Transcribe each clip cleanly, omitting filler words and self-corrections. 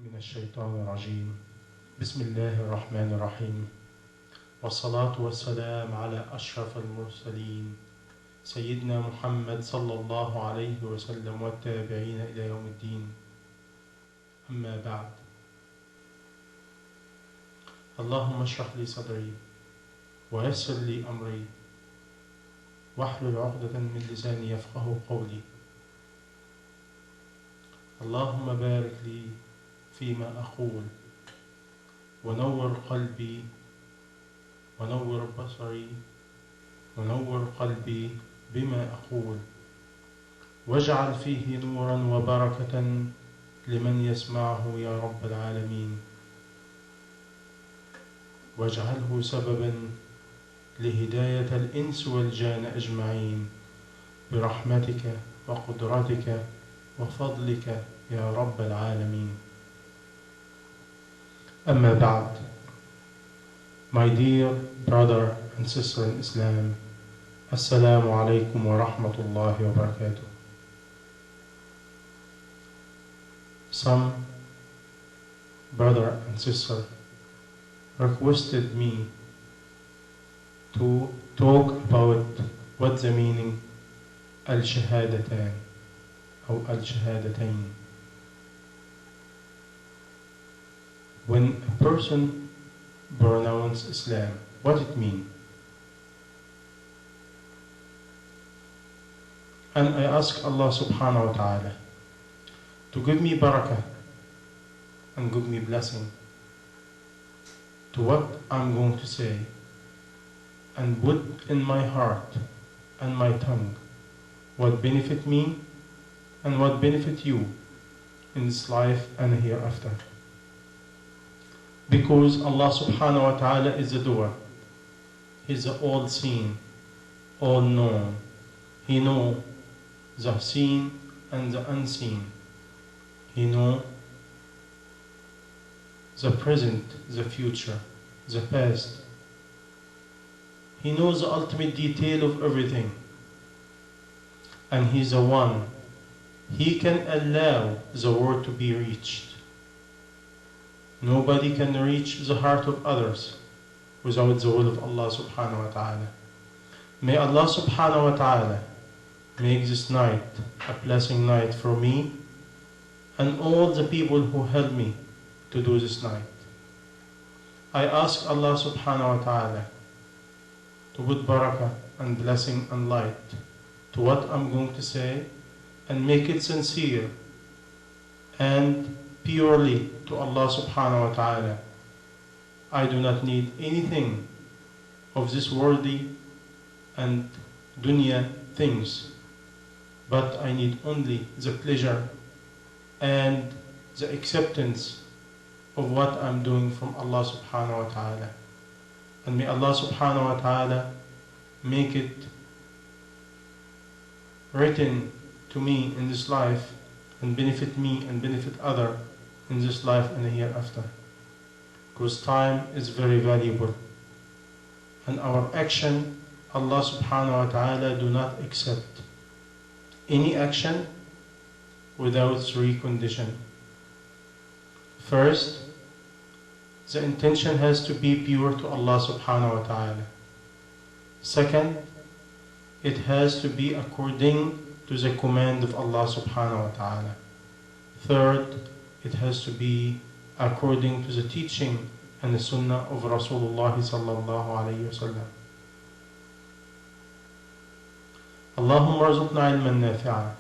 من الشيطان الرجيم. بسم الله الرحمن الرحيم، والصلاة والسلام على أشرف المرسلين سيدنا محمد صلى الله عليه وسلم والتابعين إلى يوم الدين. أما بعد، اللهم اشرح لي صدري ويسر لي أمري واحلل عقدة من لساني يفقه قولي. اللهم بارك لي فيما أقول ونور قلبي ونور بصري ونور قلبي بما أقول، واجعل فيه نورا وبركة لمن يسمعه يا رب العالمين، واجعله سببا لهداية الإنس والجان أجمعين برحمتك وقدرتك وفضلك يا رب العالمين. أما بعد, my dear brother and sister in Islam, Assalamu alaikum wa rahmatullahi wa barakatuh. Some brother and sister requested me to talk about what the meaning al-shahadatan or al-shahadatayn. When a person pronounces Islam, what it means? And I ask Allah subhanahu wa ta'ala to give me barakah and give me blessing to what I'm going to say, and put in my heart and my tongue what benefit me and what benefit you in this life and hereafter. Because Allah subhanahu wa ta'ala is the doer. He's the all seen, all known. He knows the seen and the unseen. He knows the present, the future, the past. He knows the ultimate detail of everything. And He's the one. He can allow the word to be reached. Nobody can reach the heart of others without the will of Allah subhanahu wa ta'ala. May Allah subhanahu wa ta'ala make this night a blessing night for me and all the people who help me to do this night. I ask Allah subhanahu wa ta'ala to put barakah and blessing and light to what I'm going to say, and make it sincere and purely to Allah subhanahu wa ta'ala. I do not need anything of this worldly and dunya things, but I need only the pleasure and the acceptance of what I'm doing from Allah subhanahu wa ta'ala. And may Allah subhanahu wa ta'ala make it written to me in this life and benefit me and benefit others in this life and the hereafter. Because time is very valuable. And our action, Allah subhanahu wa ta'ala do not accept any action without three conditions. First, the intention has to be pure to Allah subhanahu wa ta'ala. Second, it has to be according to the command of Allah subhanahu wa ta'ala. Third, it has to be according to the teaching and the sunnah of Rasulullah sallallahu alayhi wa sallam. اللهم ارزقنا علما نافعا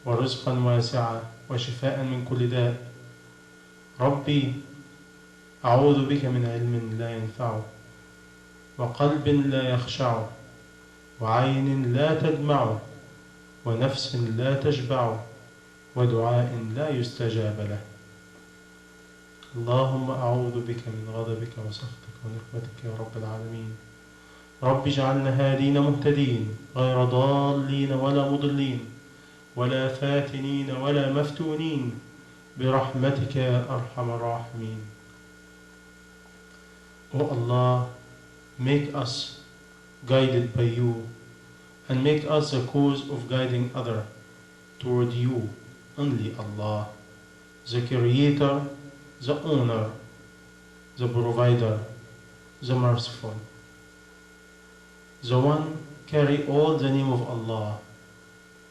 ورزقا واسعا وشفاء من كل داء. ربي أعوذ بك من علم لا ينفع وقلب لا يخشع وعين لا تدمع ونفس لا تشبع ودعاء لا يستجاب له. اللهم أعوذ بك من غضبك وسخطك ونقمتك يا رب العالمين. رب اجعلنا هادين مهتدين غير ضالين ولا مضلين ولا فاتنين ولا مفتونين برحمتك يا أرحم الراحمين. O Allah, make us guided by you and make us the cause of guiding others toward you, only Allah, the Creator the owner, the provider, the merciful, the one carry all the name of Allah,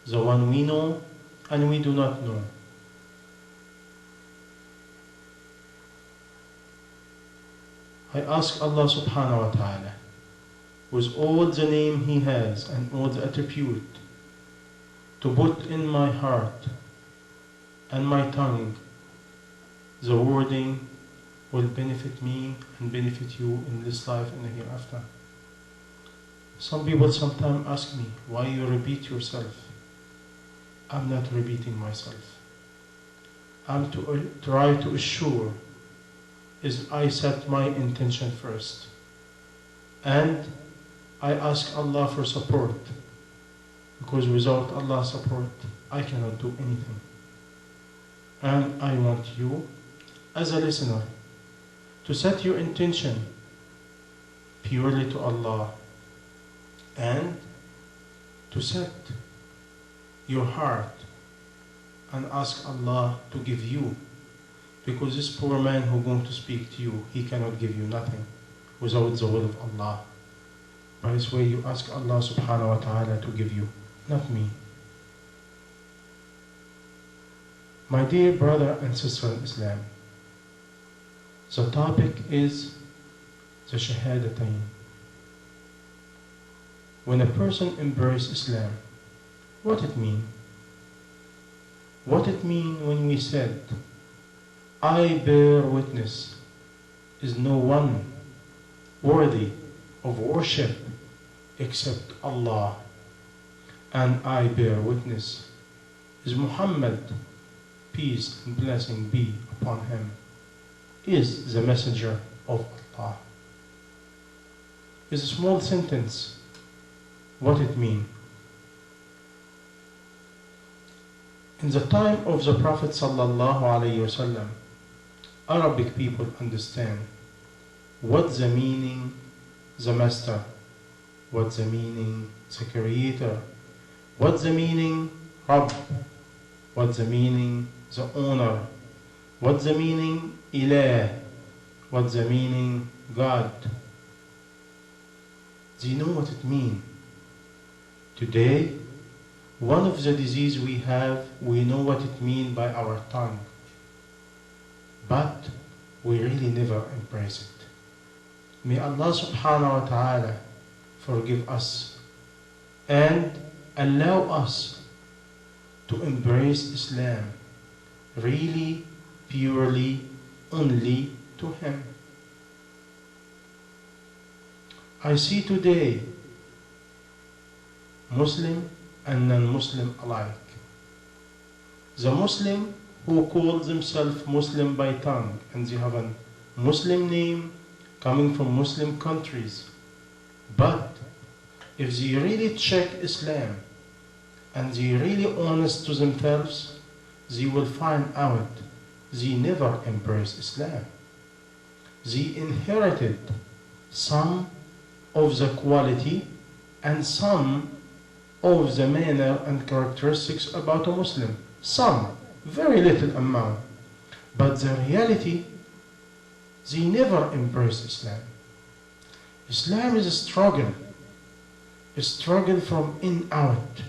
the one we know and we do not know. I ask Allah subhanahu wa ta'ala, with all the name He has and all the attribute, to put in my heart and my tongue the wording will benefit me and benefit you in this life and the hereafter. Some people sometimes ask me, why you repeat yourself? I'm not repeating myself. I'm to try to assure is I set my intention first. And I ask Allah for support. Because without Allah's support, I cannot do anything. And I want you, as a listener, to set your intention purely to Allah and to set your heart and ask Allah to give you, because this poor man who is going to speak to you, he cannot give you nothing without the will of Allah. By this way you ask Allah subhanahu wa ta'ala to give you, not me. My dear brother and sister in Islam, the topic is the Shahaadah. When a person embraces Islam, what it mean? What it mean when we said, I bear witness is no one worthy of worship except Allah, and I bear witness is Muhammad, peace and blessing be upon him, is the messenger of Allah. It's a small sentence. What it mean? In the time of the Prophet sallallahu alaihi wasallam, Arabic people understand what the meaning the master, what the meaning the creator, what the meaning Rabb, what the meaning the owner, what the meaning Ilah, what the meaning God. Do you know what it means? Today, one of the diseases we have, we know what it means by our tongue, but we really never embrace it. May Allah subhanahu wa ta'ala forgive us and allow us to embrace Islam really, purely, only to Him. I see today Muslim and non-Muslim alike. The Muslim who call themselves Muslim by tongue and they have a Muslim name coming from Muslim countries, but if they really check Islam and they really honest to themselves, they will find out they never embraced Islam. They inherited some of the quality and some of the manner and characteristics about a Muslim. Some, very little amount. But the reality, they never embrace Islam. Islam is a struggle from in out,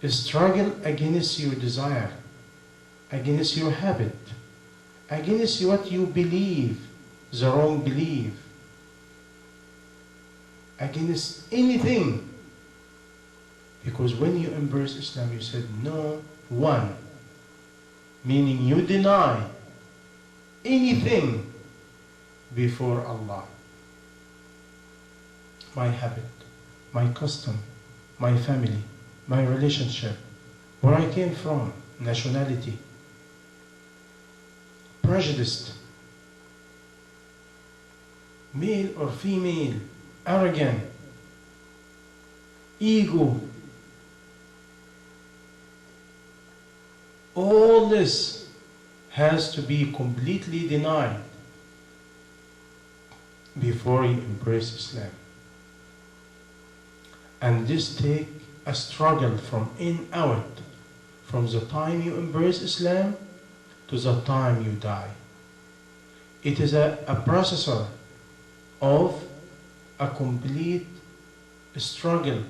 a struggle against your desire, against your habit, against what you believe, the wrong belief, against anything. Because when you embrace Islam, you said no one, meaning you deny anything before Allah. My habit, my custom, my family, my relationship, where I came from, nationality, prejudiced, male or female, arrogant, ego. All this has to be completely denied before you embrace Islam. And this takes a struggle from in out, from the time you embrace Islam to the time you die. It is a processor of a complete struggle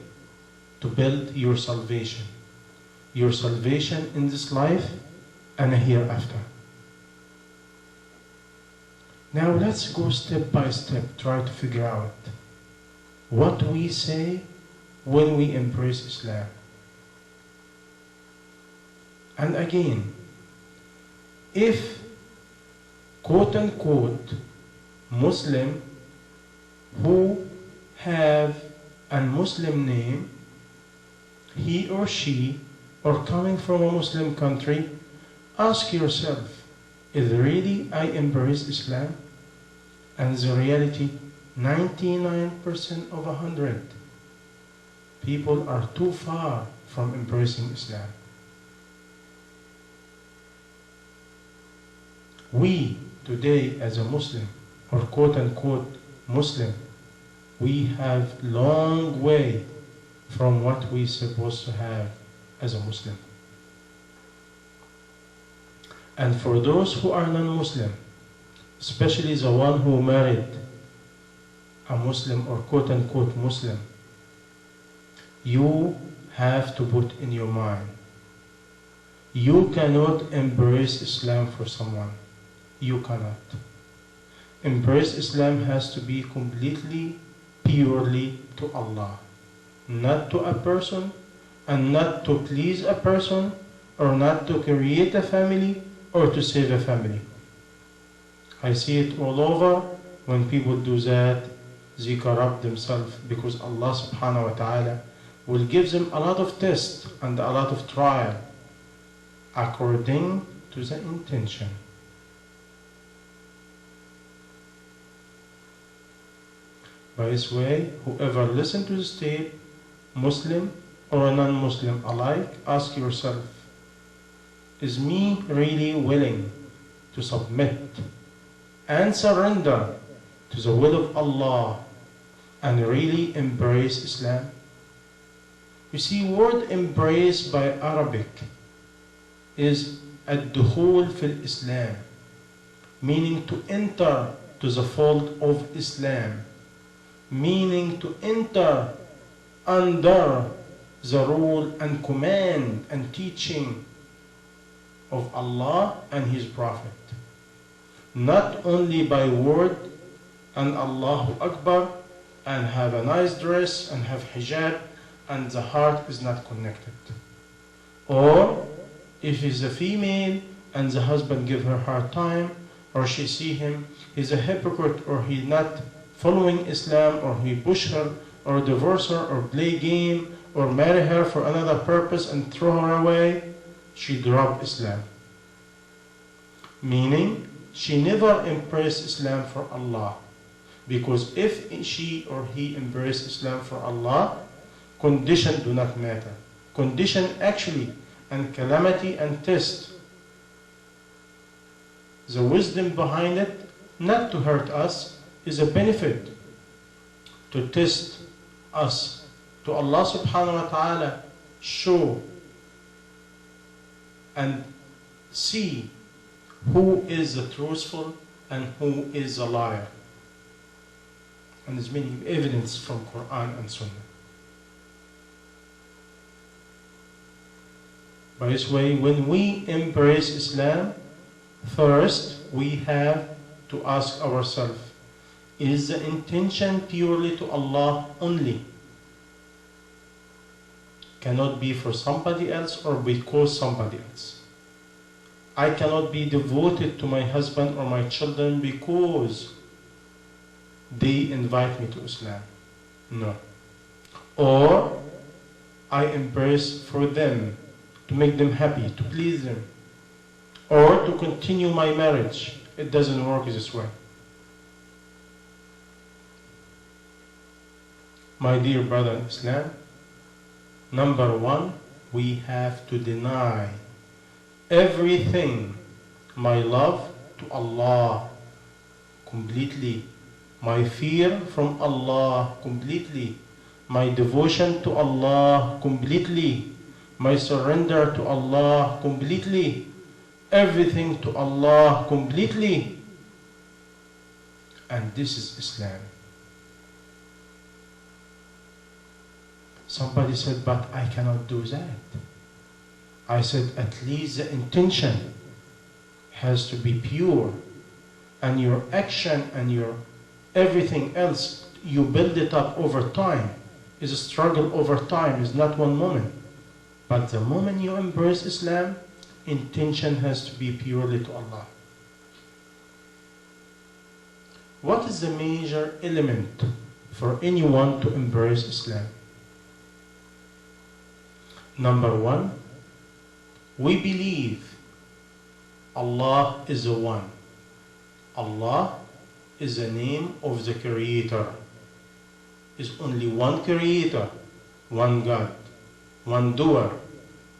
to build your salvation in this life and hereafter. Now let's go step by step, try to figure out what we say when we embrace Islam. And again, if quote-unquote Muslim who have a Muslim name, he or she, or coming from a Muslim country, ask yourself, is really I embrace Islam? And the reality, 99% of 100 people are too far from embracing Islam. We today as a Muslim, or quote-unquote Muslim, we have long way from what we're supposed to have as a Muslim. And for those who are non-Muslim, especially the one who married a Muslim or quote-unquote Muslim, you have to put in your mind, you cannot embrace Islam for someone. You cannot. Embrace Islam has to be completely, purely to Allah, not to a person, and not to please a person, or not to create a family, or to save a family. I see it all over. When people do that, they corrupt themselves, because Allah subhanahu wa ta'ala will give them a lot of tests and a lot of trial according to the intention. By this way, whoever listens to this tape, Muslim or a non-Muslim alike, ask yourself, is me really willing to submit and surrender to the will of Allah and really embrace Islam? You see, word embrace by Arabic is ad-dukhul fil Islam, meaning to enter to the fold of Islam, meaning to enter under the rule and command and teaching of Allah and His Prophet. Not only by word and Allahu Akbar and have a nice dress and have hijab and the heart is not connected. Or if he's a female and the husband give her hard time, or she see him, he's a hypocrite, or he's not following Islam, or he push her, or divorce her, or play game, or marry her for another purpose and throw her away, she dropped Islam. Meaning, she never embraced Islam for Allah. Because if she or he embraced Islam for Allah, condition do not matter. Condition actually, and calamity and test. The wisdom behind it, not to hurt us, is a benefit to test us, to Allah subhanahu wa ta'ala show and see who is the truthful and who is a liar. And there's many evidence from Quran and Sunnah. By this way, when we embrace Islam, first we have to ask ourselves, is the intention purely to Allah only? Cannot be for somebody else or because somebody else. I cannot be devoted to my husband or my children because they invite me to Islam. No. Or I embrace for them, to make them happy, to please them, or to continue my marriage. It doesn't work this way. My dear brother in Islam, number one, we have to deny everything, my love to Allah completely, my fear from Allah completely, my devotion to Allah completely, my surrender to Allah completely, everything to Allah completely. And this is Islam. Somebody said, but I cannot do that. I said, at least the intention has to be pure, and your action and your everything else, you build it up over time. Is a struggle over time, is not one moment. But the moment you embrace Islam, intention has to be purely to Allah. What is the major element for anyone to embrace Islam? Number one, we believe Allah is the one. Allah is the name of the Creator. Is only one Creator, one God, one doer,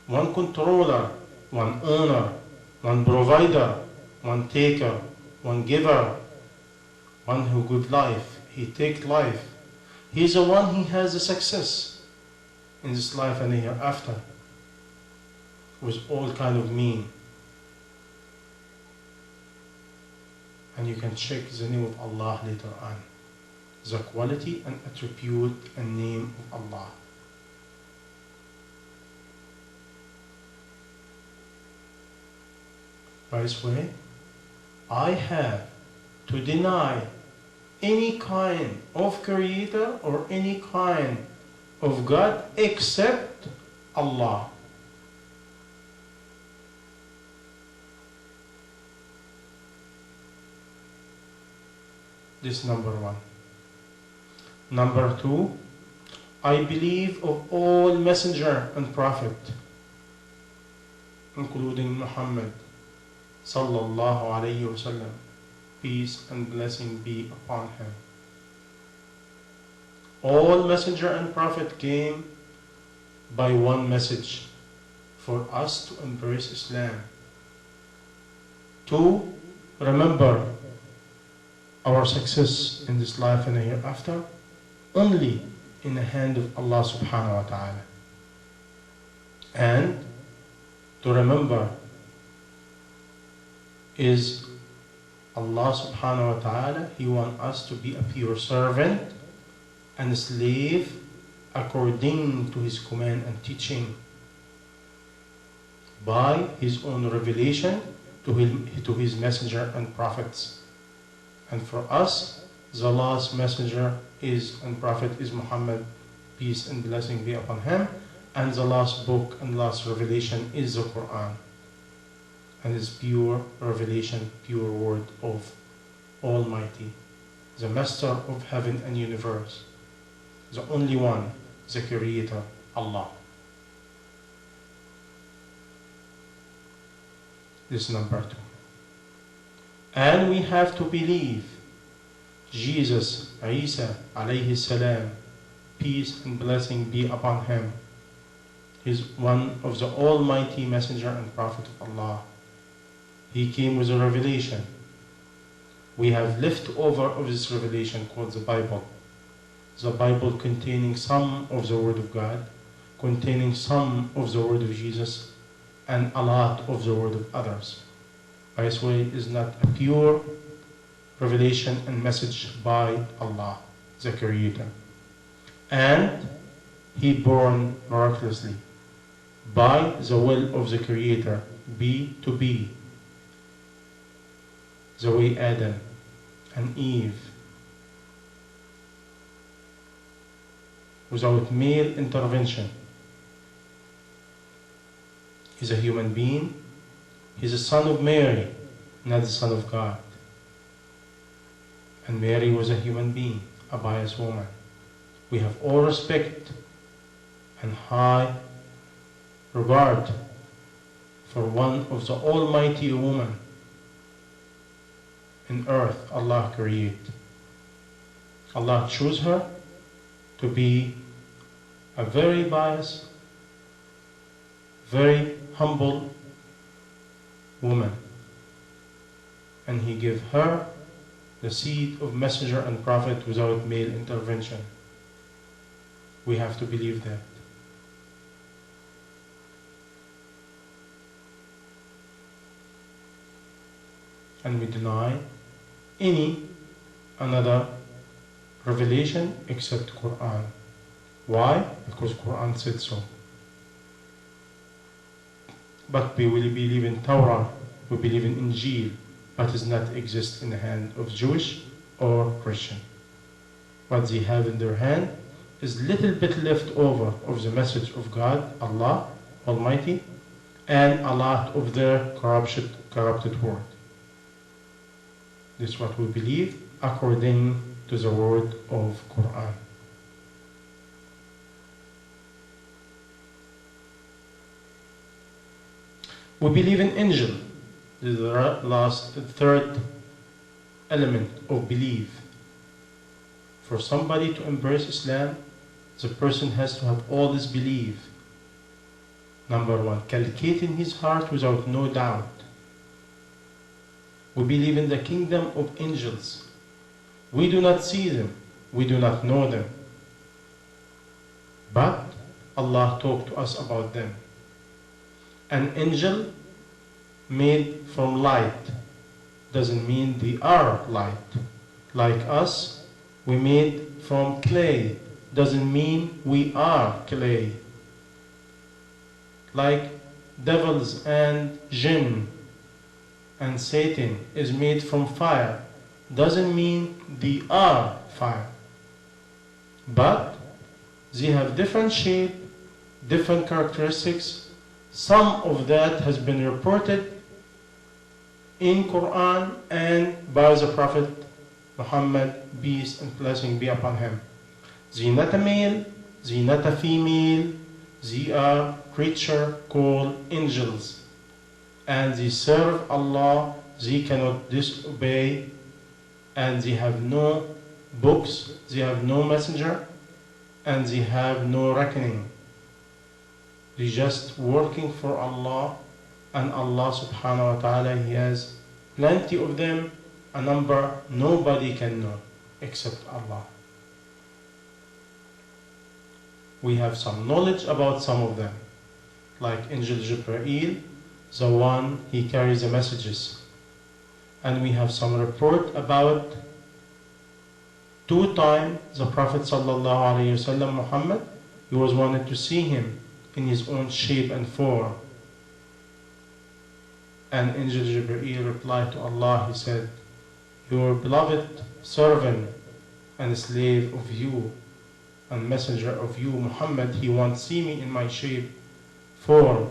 one controller, one owner, one provider, one taker, one giver, one who gives life, He takes life. He's the one He has the success in this life and the hereafter, with all kind of mean. And you can check the name of Allah later on. The quality and attribute and name of Allah. By this way, I have to deny any kind of creator or any kind of God except Allah. This is number one. Number two, I believe of all messenger and prophet, including Muhammad sallallahu alayhi wasallam, peace and blessing be upon him. All messenger and prophet came by one message, for us to embrace Islam, to remember our success in this life and the hereafter only in the hand of Allah subhanahu wa ta'ala, and to remember is Allah subhanahu wa ta'ala, He wants us to be a pure servant and a slave according to His command and teaching by His own revelation to His messenger and prophets. And for us, the last messenger is and prophet is Muhammad, peace and blessing be upon him, and the last book and last revelation is the Quran, and is pure revelation, pure word of Almighty, the master of heaven and universe, the only one, the creator, Allah. This is number two. And we have to believe Jesus, Isa alayhi salam, peace and blessing be upon him, is one of the almighty messenger and prophet of Allah. He came with a revelation. We have leftover of this revelation called the Bible. The Bible containing some of the word of God, containing some of the word of Jesus, and a lot of the word of others. By this way, is not a pure revelation and message by Allah, the Creator. And He born miraculously by the will of the Creator, be to be, the way Adam and Eve, without male intervention. He's a human being. He's a son of Mary, not the son of God. And Mary was a human being, a pious woman. We have all respect and high regard for one of the almighty women in earth Allah create. Allah chose her to be a very pious, very humble woman, and He gave her the seed of messenger and prophet without male intervention. We have to believe that. And we deny any another revelation except Quran. Why? Because Quran said so. But we will believe in Torah, we believe in Injil, but does not exist in the hand of Jewish or Christian. What they have in their hand is little bit left over of the message of God, Allah Almighty, and a lot of their corrupted word. This is what we believe according to the word of Quran. We believe in angel. This is the third element of belief. For somebody to embrace Islam, the person has to have all this belief. Number one, calculate in his heart without no doubt. We believe in the kingdom of angels. We do not see them, we do not know them. But Allah talked to us about them. An angel made from light doesn't mean they are light. Like us, we made from clay doesn't mean we are clay. Like devils and jinn and Satan is made from fire doesn't mean they are fire. But they have different shape, different characteristics. Some of that has been reported in Quran and by the Prophet Muhammad, peace and blessing be upon him. They not a male, they not a female, they are creature called angels. And they serve Allah, they cannot disobey, and they have no books, they have no messenger, and they have no reckoning. They're just working for Allah, and Allah subhanahu wa ta'ala, He has plenty of them, a number nobody can know except Allah. We have some knowledge about some of them, like Angel Jibreel, the one he carries the messages. And we have some report about 2 times the Prophet sallallahu alaihi wasallam Muhammad, he was wanted to see him in his own shape and form. And Angel Jibreel replied to Allah, he said, your beloved servant and slave of you and messenger of you, Muhammad, he wants to see me in my shape, form.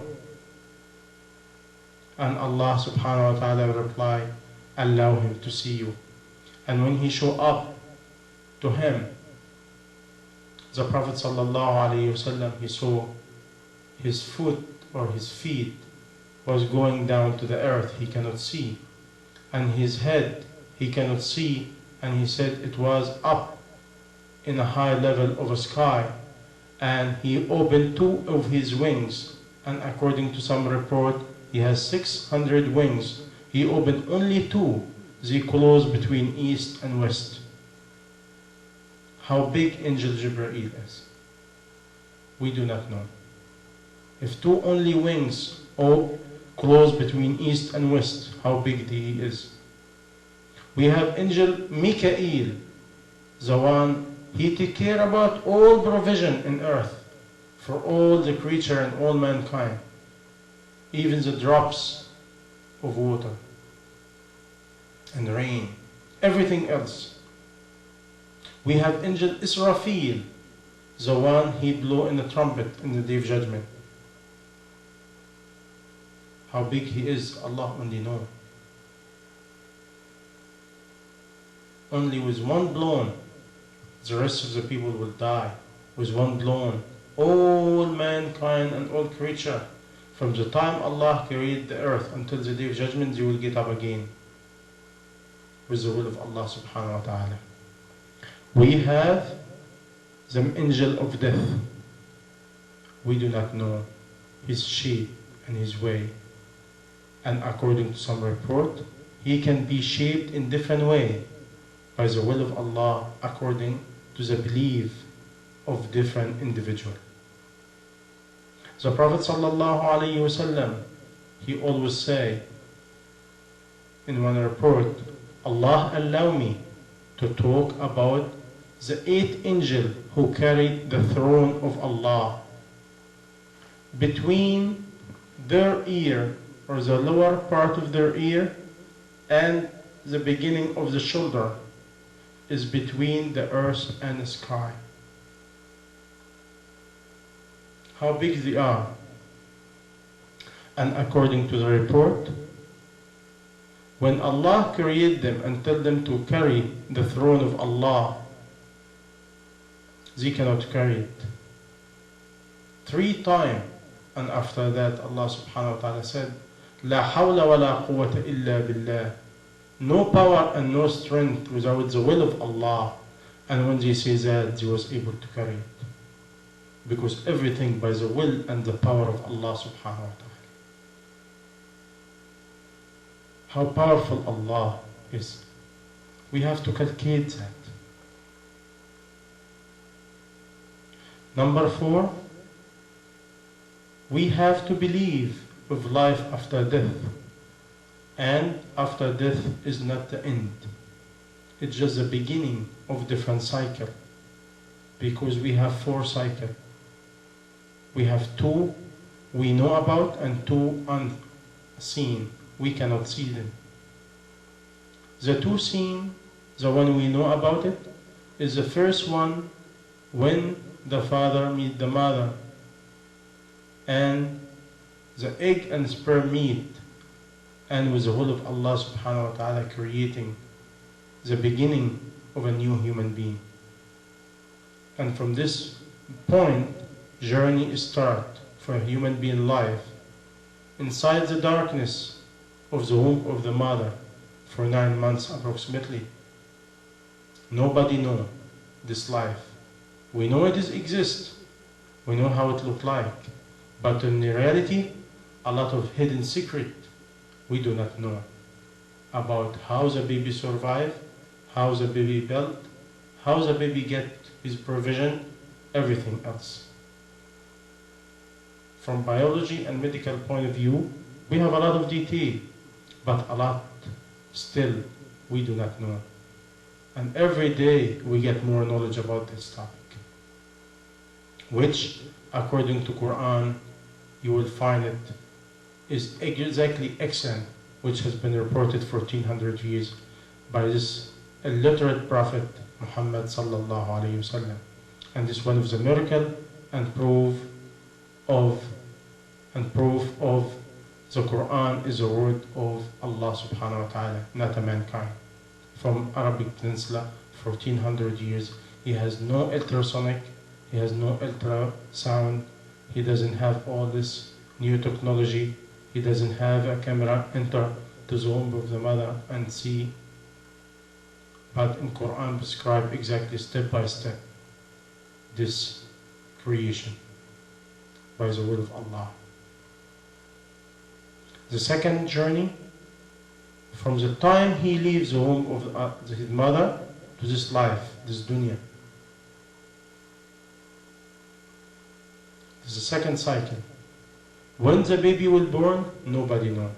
And Allah subhanahu wa ta'ala replied, allow him to see you. And when he showed up to him, the Prophet sallallahu alaihi wasallam, he saw his foot or his feet was going down to the earth, he cannot see. And his head, he cannot see. And he said it was up in a high level of a sky. And he opened 2 of his wings. And according to some report, he has 600 wings. He opened only 2. They closed between east and west. How big Angel Jibreel is, we do not know. If 2 only wings close between east and west, how big he is. We have Angel Mikael, the one, he take care about all provision in earth for all the creature and all mankind, even the drops of water and rain, everything else. We have Angel Israfil, the one he blew in the trumpet in the day of judgment. How big he is, Allah only knows. Only with one blown, the rest of the people will die. With one blown, all mankind and all creature, from the time Allah created the earth until the day of judgment, they will get up again with the will of Allah subhanahu wa ta'ala. We have the angel of death. We do not know his shape and his way. And according to some report, he can be shaped in different way by the will of Allah according to the belief of different individual. The Prophet sallallahu alaihi wasallam, he always say in one report, Allah allow me to talk about the 8 angels who carried the throne of Allah. Between their ear, or the lower part of their ear, and the beginning of the shoulder is between the earth and the sky. How big they are. And according to the report, when Allah created them and told them to carry the throne of Allah, they cannot carry it. 3 times, and after that Allah subhanahu wa ta'ala said, La hawla wa la quwwata illa billah. No power and no strength without the will of Allah. And when they say that, they was able to carry it. Because everything by the will and the power of Allah subhanahu wa ta'ala. How powerful Allah is. We have to calculate that. Number 4, we have to believe with life after death. And after death is not the end. It's just the beginning of different cycle. Because we have 4 cycles. We have 2 we know about and 2 unseen. We cannot see them. The 2 seen, the one we know about it, is the first one when the father meets the mother and the egg and sperm meet, and with the will of Allah subhanahu wa ta'ala creating the beginning of a new human being. And from this point, journey start for a human being life inside the darkness of the womb of the mother for 9 months approximately. Nobody knows this life. We know it exists. We know how it looks like. But in reality, a lot of hidden secret we do not know about how the baby survived, how the baby built, how the baby get his provision, everything else. From biology and medical point of view, we have a lot of detail, but a lot still we do not know. And every day we get more knowledge about this topic, which according to Quran, you will find it is exactly excellent, which has been reported 1400 years by this illiterate prophet Muhammad sallallahu alayhi wasallam. And this one of the miracle and proof of the Quran is the word of Allah subhanahu wa ta'ala, not a mankind. From Arabic Peninsula, 1400 years, he has no ultrasonic, he has no ultrasound, he doesn't have all this new technology, he doesn't have a camera enter to the womb of the mother and see. But in Quran prescribe exactly step by step this creation by the will of Allah. The second journey, from the time he leaves the womb of his mother to this life, this dunya. This is the second cycle. When the baby will born, nobody knows.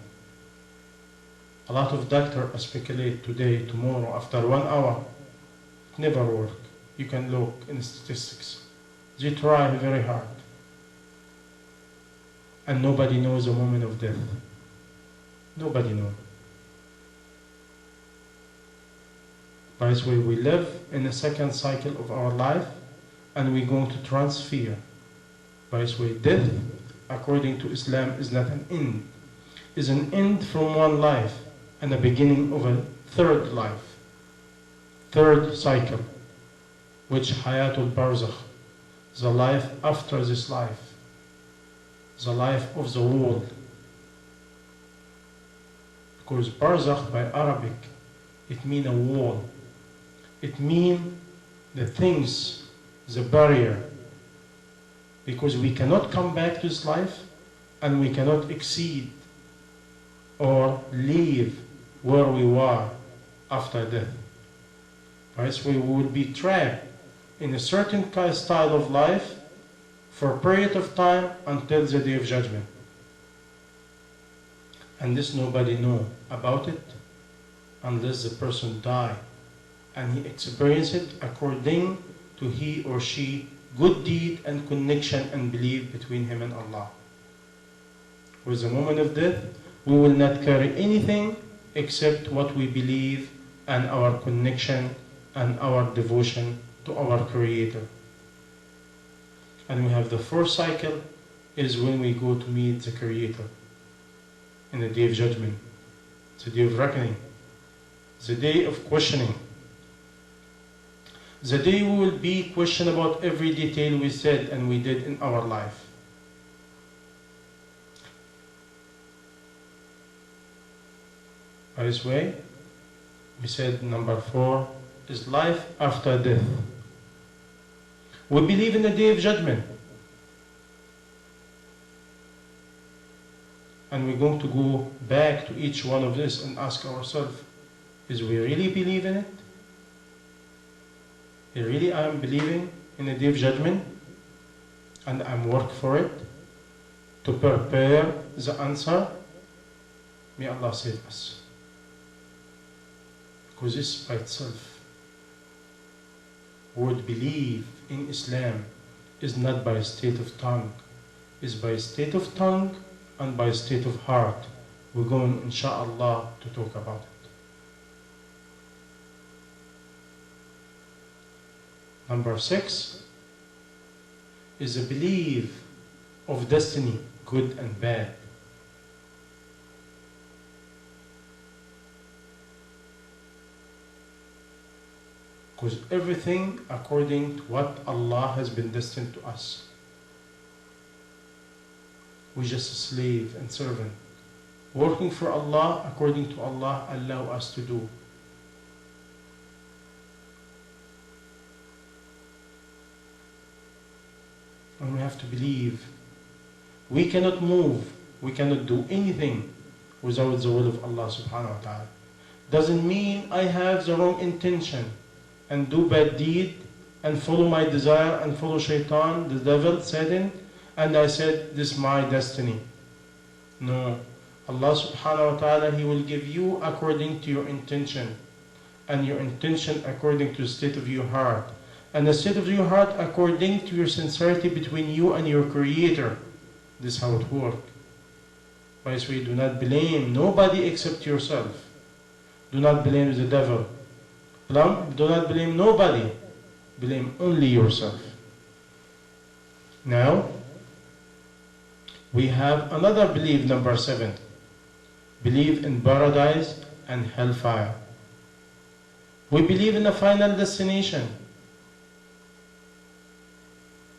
A lot of doctors speculate today, tomorrow, after 1 hour. It never works. You can look in statistics. They try very hard. And nobody knows the moment of death. Nobody knows. By this way, we live in the second cycle of our life, and we're going to transfer. By this way, death, according to Islam, is not an end. It's an end from one life and the beginning of a third life, third cycle, which Hayatul Barzakh, the life after this life, the life of the world. Because Barzakh by Arabic, it means a wall. It means the things, the barrier. Because we cannot come back to this life and we cannot exceed or leave where we were after death. Right? So we will be trapped in a certain kind of style of life for a period of time until the day of judgment. And this nobody knows about it unless the person die and he experienced it according to he or she good deed and connection and belief between him and Allah. With the moment of death, we will not carry anything except what we believe and our connection and our devotion to our Creator. And we have the fourth cycle is when we go to meet the Creator in the day of judgment, the day of reckoning, the day of questioning. The day we will be questioned about every detail we said and we did in our life. By this way, we said number 4 is life after death. We believe in the day of judgment. And we're going to go back to each one of this and ask ourselves, is we really believe in it? Really I am believing in the day of judgment and I'm working for it to prepare the answer? May Allah save us. Because this by itself, word believe in Islam is not by a state of tongue, is by a state of tongue and by a state of heart. We're going, inshallah, to talk about it. Number 6 is a belief of destiny, good and bad. Because everything according to what Allah has been destined to us. We're just a slave and servant, working for Allah according to Allah allow us to do. And we have to believe. We cannot move, we cannot do anything without the will of Allah subhanahu wa ta'ala. Doesn't mean I have the wrong intention and do bad deed and follow my desire and follow shaitan, the devil, Satan, and I said, this is my destiny. No. Allah subhanahu wa ta'ala, He will give you according to your intention, and your intention according to the state of your heart, and the state of your heart according to your sincerity between you and your Creator. This is how it works. By this way, do not blame nobody except yourself. Do not blame the devil. Do not blame nobody. Blame only yourself. Now, we have another belief, number 7. Believe in paradise and hellfire. We believe in a final destination.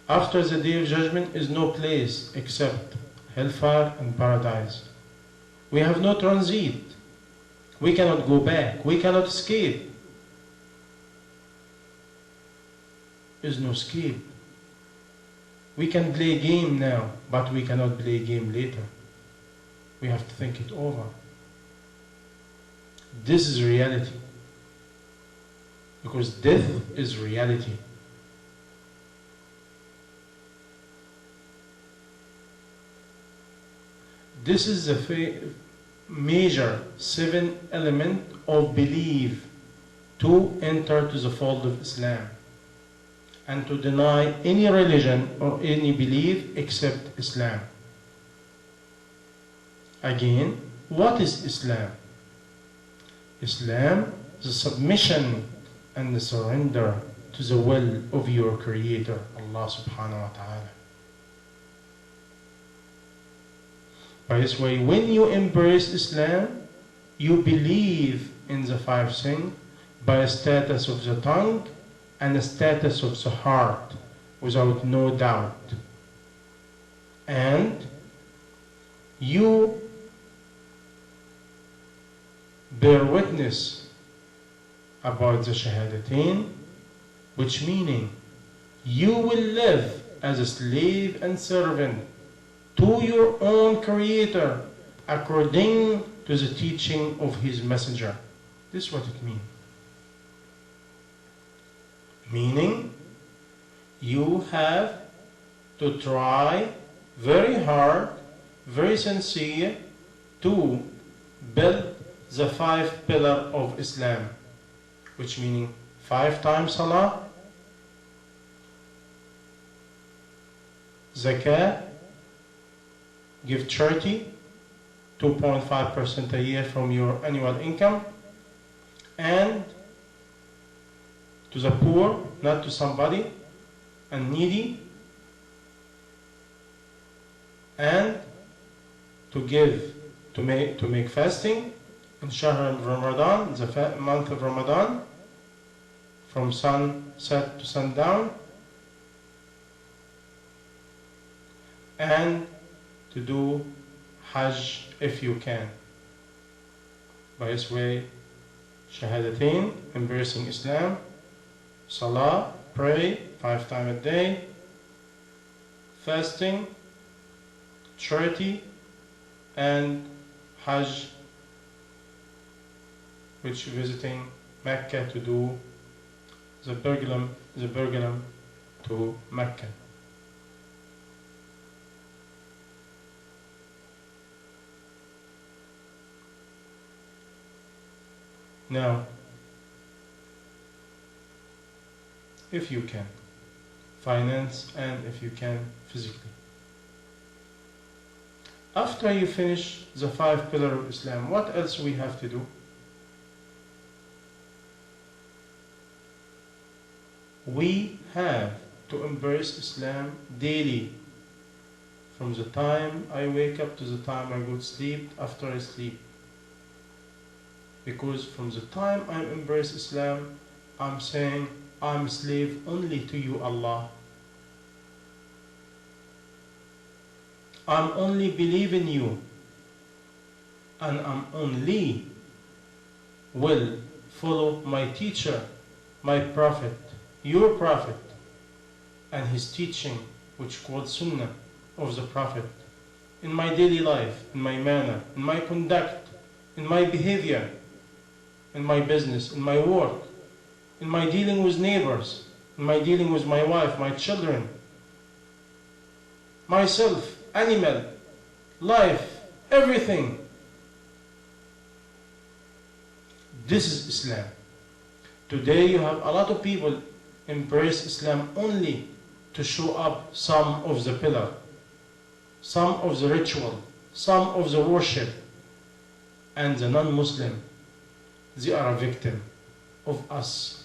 After the day of judgment is no place except hellfire and paradise. We have no transit. We cannot go back. We cannot escape. There is no escape. We can play a game now, but we cannot play a game later. We have to think it over. This is reality. Because death is reality. This is the major 7 element of belief to enter to the fold of Islam and to deny any religion or any belief except Islam. Again, what is Islam? Islam is the submission and the surrender to the will of your Creator, Allah subhanahu wa ta'ala. By this way, when you embrace Islam, you believe in the 5 things by a status of the tongue and the status of the heart, without no doubt. And you bear witness about the Shahadatain, which meaning you will live as a slave and servant to your own Creator according to the teaching of His Messenger. This is what it means. Meaning, you have to try very hard, very sincere to build the 5 pillars of Islam, which meaning 5 times salah, zakah, give charity, 2.5% a year from your annual income, and to the poor, not to somebody, and needy, and to give, to make fasting in Shahr Ramadan, the month of Ramadan, from sunset to sundown, and to do Hajj if you can. By this way, Shahadatain, embracing Islam, Salah, pray 5 times a day, fasting, charity, and Hajj, which visiting Mecca to do the pilgrim to Mecca. Now, if you can, finance, and if you can, physically. After you finish the 5 pillars of Islam, what else we have to do? We have to embrace Islam daily, from the time I wake up to the time I go to sleep, after I sleep. Because from the time I embrace Islam, I'm saying, I'm slave only to you, Allah. I'm only believe in you, and I'm only will follow my teacher, my prophet, your prophet, and his teaching, which called Sunnah of the prophet, in my daily life, in my manner, in my conduct, in my behavior, in my business, in my work, in my dealing with neighbors, in my dealing with my wife, my children, myself, animal, life, everything. This is Islam. Today you have a lot of people embrace Islam only to show up some of the pillar, some of the ritual, some of the worship, and the non-Muslim, they are a victim of us.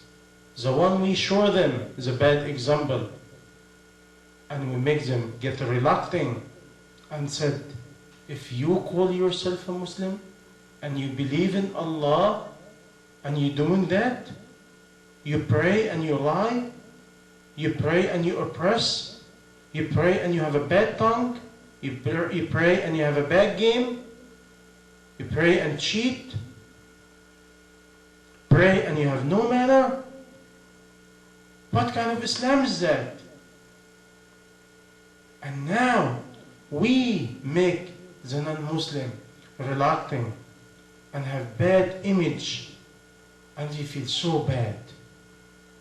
The one we show them is a bad example, and we make them get reluctant and said, if you call yourself a Muslim and you believe in Allah and you're doing that, you pray and you lie, you pray and you oppress, you pray and you have a bad tongue, you pray and you have a bad game, you pray and cheat, pray and you have no manner. What kind of Islam is that? And now we make the non-Muslim reluctant and have bad image, and they feel so bad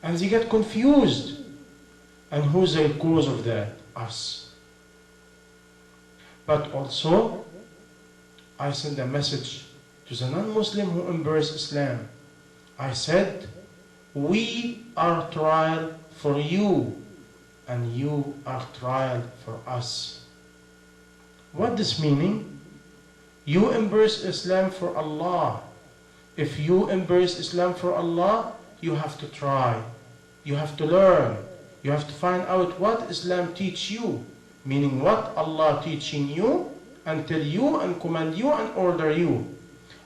and they get confused. And who's the cause of that? Us. But also I send a message to the non-Muslim who embrace Islam. I said, we are trial for you, and you are trial for us. What this meaning? You embrace Islam for Allah. If you embrace Islam for Allah, you have to try. You have to learn. You have to find out what Islam teach you, meaning what Allah teaching you and tell you and command you and order you,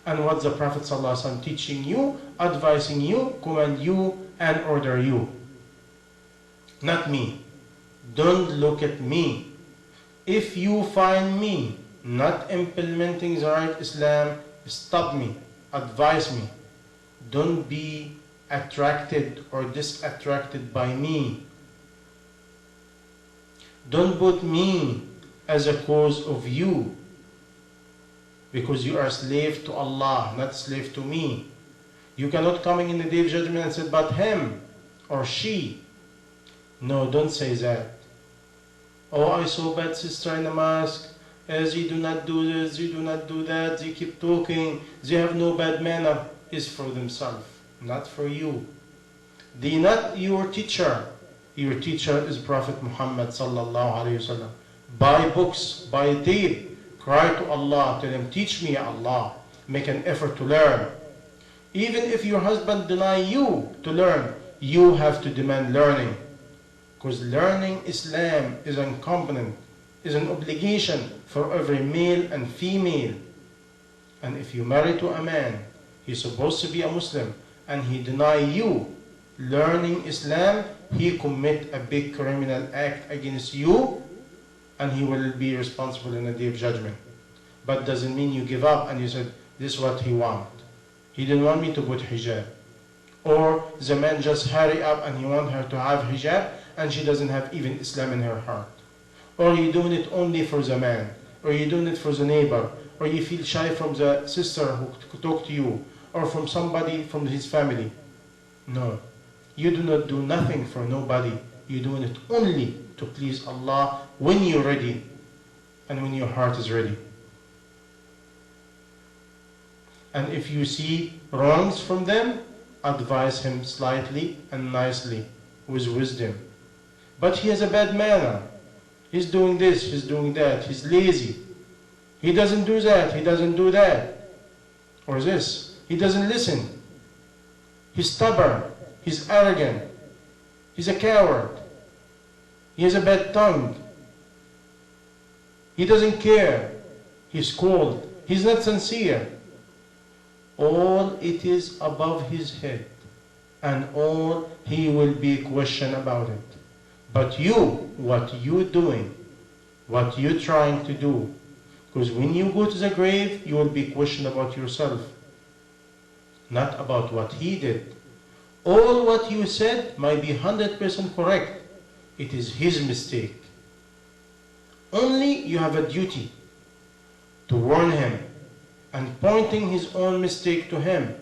and what the Prophet ﷺ teaching you, advising you, command you and order you. Not me. Don't look at me. If you find me not implementing the right Islam, stop me, advise me. Don't be attracted or disattracted by me. Don't put me as a cause of you, because you are a slave to Allah, not slave to me. You cannot come in the day of judgment and say, but him or she. No, don't say that. Oh, I saw bad sister in the mosque. They do not do this, they do not do that, they keep talking, they have no bad manner. Is for themselves, not for you. They are not your teacher. Your teacher is Prophet Muhammad sallallahu alayhi wasallam. Buy books, buy tape, cry to Allah, tell him, teach me, Ya Allah. Make an effort to learn. Even if your husband deny you to learn, you have to demand learning. Because learning Islam is incumbent, is an obligation for every male and female. And if you marry to a man, he's supposed to be a Muslim, and he deny you learning Islam, he commit a big criminal act against you, and he will be responsible in the day of judgment. But doesn't mean you give up and you said, this is what he want. He didn't want me to put hijab. Or the man just hurry up and he want her to have hijab, and she doesn't have even Islam in her heart. Or you doing it only for the man, or you doing it for the neighbor, or you feel shy from the sister who talk to you, or from somebody from his family. No, you do not do nothing for nobody. You're doing it only to please Allah when you're ready and when your heart is ready. And if you see wrongs from them, advise him slightly and nicely with wisdom. But he has a bad manner. He's doing this, he's doing that, he's lazy. He doesn't do that, he doesn't do that. Or this, he doesn't listen. He's stubborn, he's arrogant, he's a coward. He has a bad tongue. He doesn't care. He's cold. He's not sincere. All it is above his head, and all he will be questioned about it. But you, what you doing, what you trying to do, because when you go to the grave, you will be questioned about yourself, not about what he did. All what you said might be 100% correct. It is his mistake. Only you have a duty to warn him and pointing his own mistake to him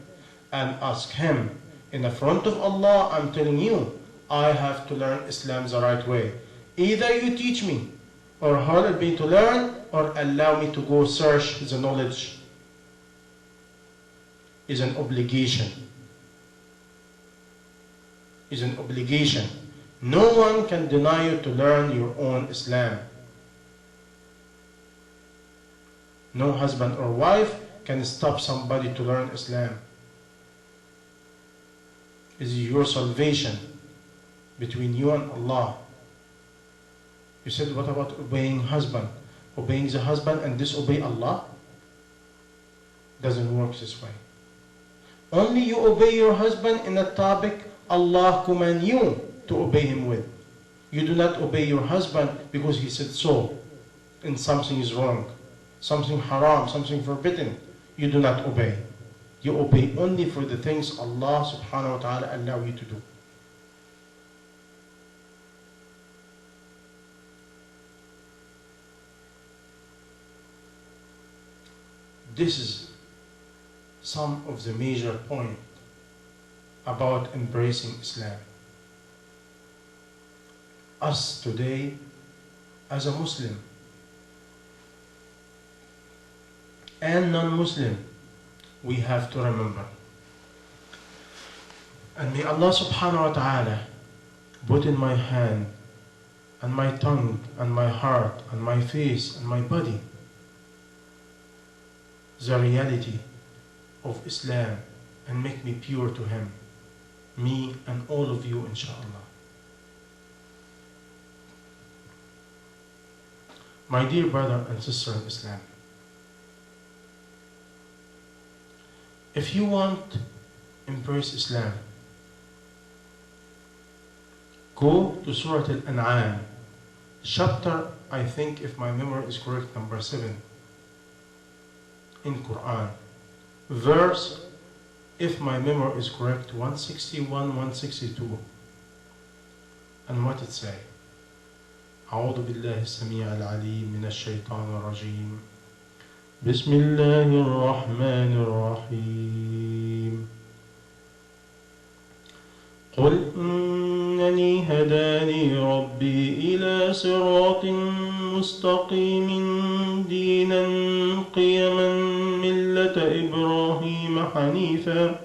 and ask him, in the front of Allah, I'm telling you, I have to learn Islam the right way. Either you teach me or help me to learn, or allow me to go search the knowledge. Is an obligation. Is an obligation. No one can deny you to learn your own Islam. No husband or wife can stop somebody to learn Islam. It is your salvation between you and Allah. You said, what about obeying husband? Obeying the husband and disobey Allah? Doesn't work this way. Only you obey your husband in a topic Allah command you to obey him with. You do not obey your husband because he said so, and something is wrong, something haram, something forbidden. You do not obey. You obey only for the things Allah subhanahu wa ta'ala allow you to do. This is some of the major points about embracing Islam. Us today, as a Muslim and non-Muslim, we have to remember. And may Allah subhanahu wa ta'ala put in my hand and my tongue and my heart and my face and my body the reality of Islam and make me pure to Him, me and all of you, inshallah. My dear brother and sister in Islam, if you want to embrace Islam, go to Surah Al-An'am, chapter, I think if my memory is correct, number 7 in Quran. Verse, if my memory is correct, 161, 162. And what it say? أعوذ بالله السميع العليم من الشيطان الرجيم بسم الله الرحمن الرحيم قل إنني هداني ربي إلى صراط مستقيم دينا قيما ملة إبراهيم حنيفا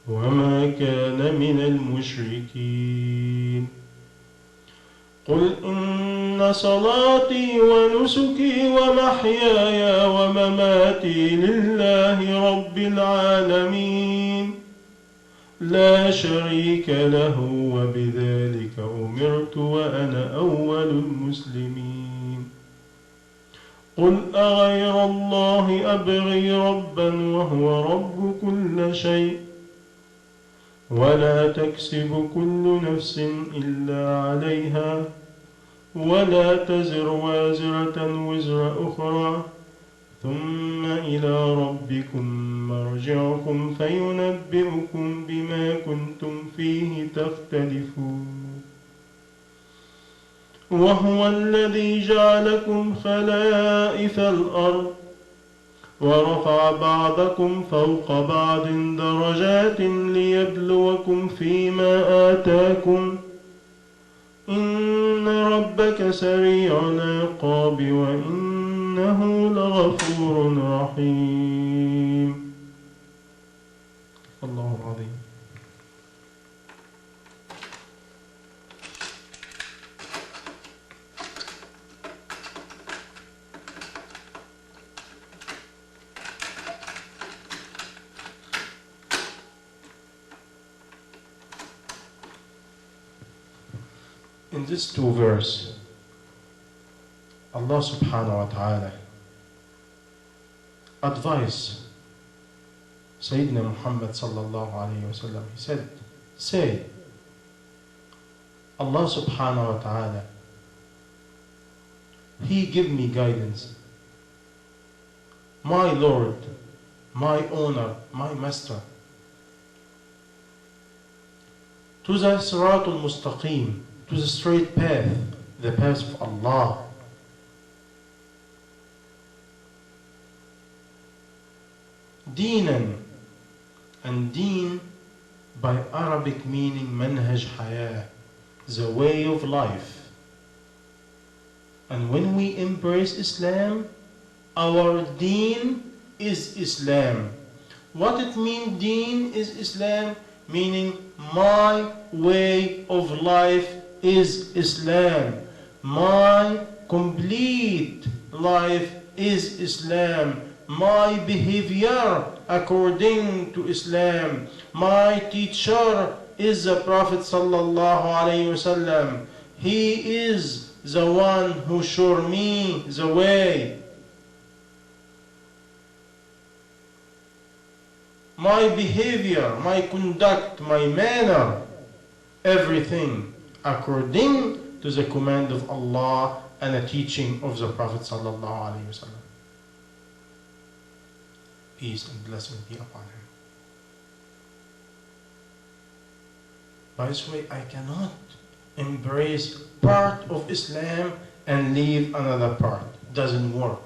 وما كان من المشركين قل إن صلاتي ونسكي ومحياي ومماتي لله رب العالمين لا شريك له وبذلك أمرت وأنا أول المسلمين قل أغير الله أبغي ربا وهو رب كل شيء ولا تكسب كل نفس إلا عليها ولا تزر وازرة وزر أخرى ثم إلى ربكم مرجعكم فينبئكم بما كنتم فيه تختلفون وهو الذي جعلكم خلائف الأرض ورفع بعضكم فوق بعض درجات ليبلوكم فيما آتاكم إن ربك سريع العقاب وإنه لغفور رحيم الله العظيم. In these two verses, Allah subhanahu wa ta'ala advised Sayyidina Muhammad sallallahu alayhi wa sallam. He said, say, Allah subhanahu wa ta'ala, He give me guidance. My Lord, my owner, my master. To the Siratul Mustaqim, to the straight path, the path of Allah. Deenan, and deen by Arabic meaning manhaj hayah, the way of life. And when we embrace Islam, our deen is Islam. What it means, deen is Islam, meaning my way of life is Islam. My complete life is Islam. My behavior according to Islam. My teacher is the Prophet sallallahu alaihi wasallam. He is the one who showed me the way. My behavior, my conduct, my manner, everything according to the command of Allah and the teaching of the Prophet sallallahu alaihi wasallam. Peace and blessing be upon him. By this way, I cannot embrace part of Islam and leave another part. Doesn't work.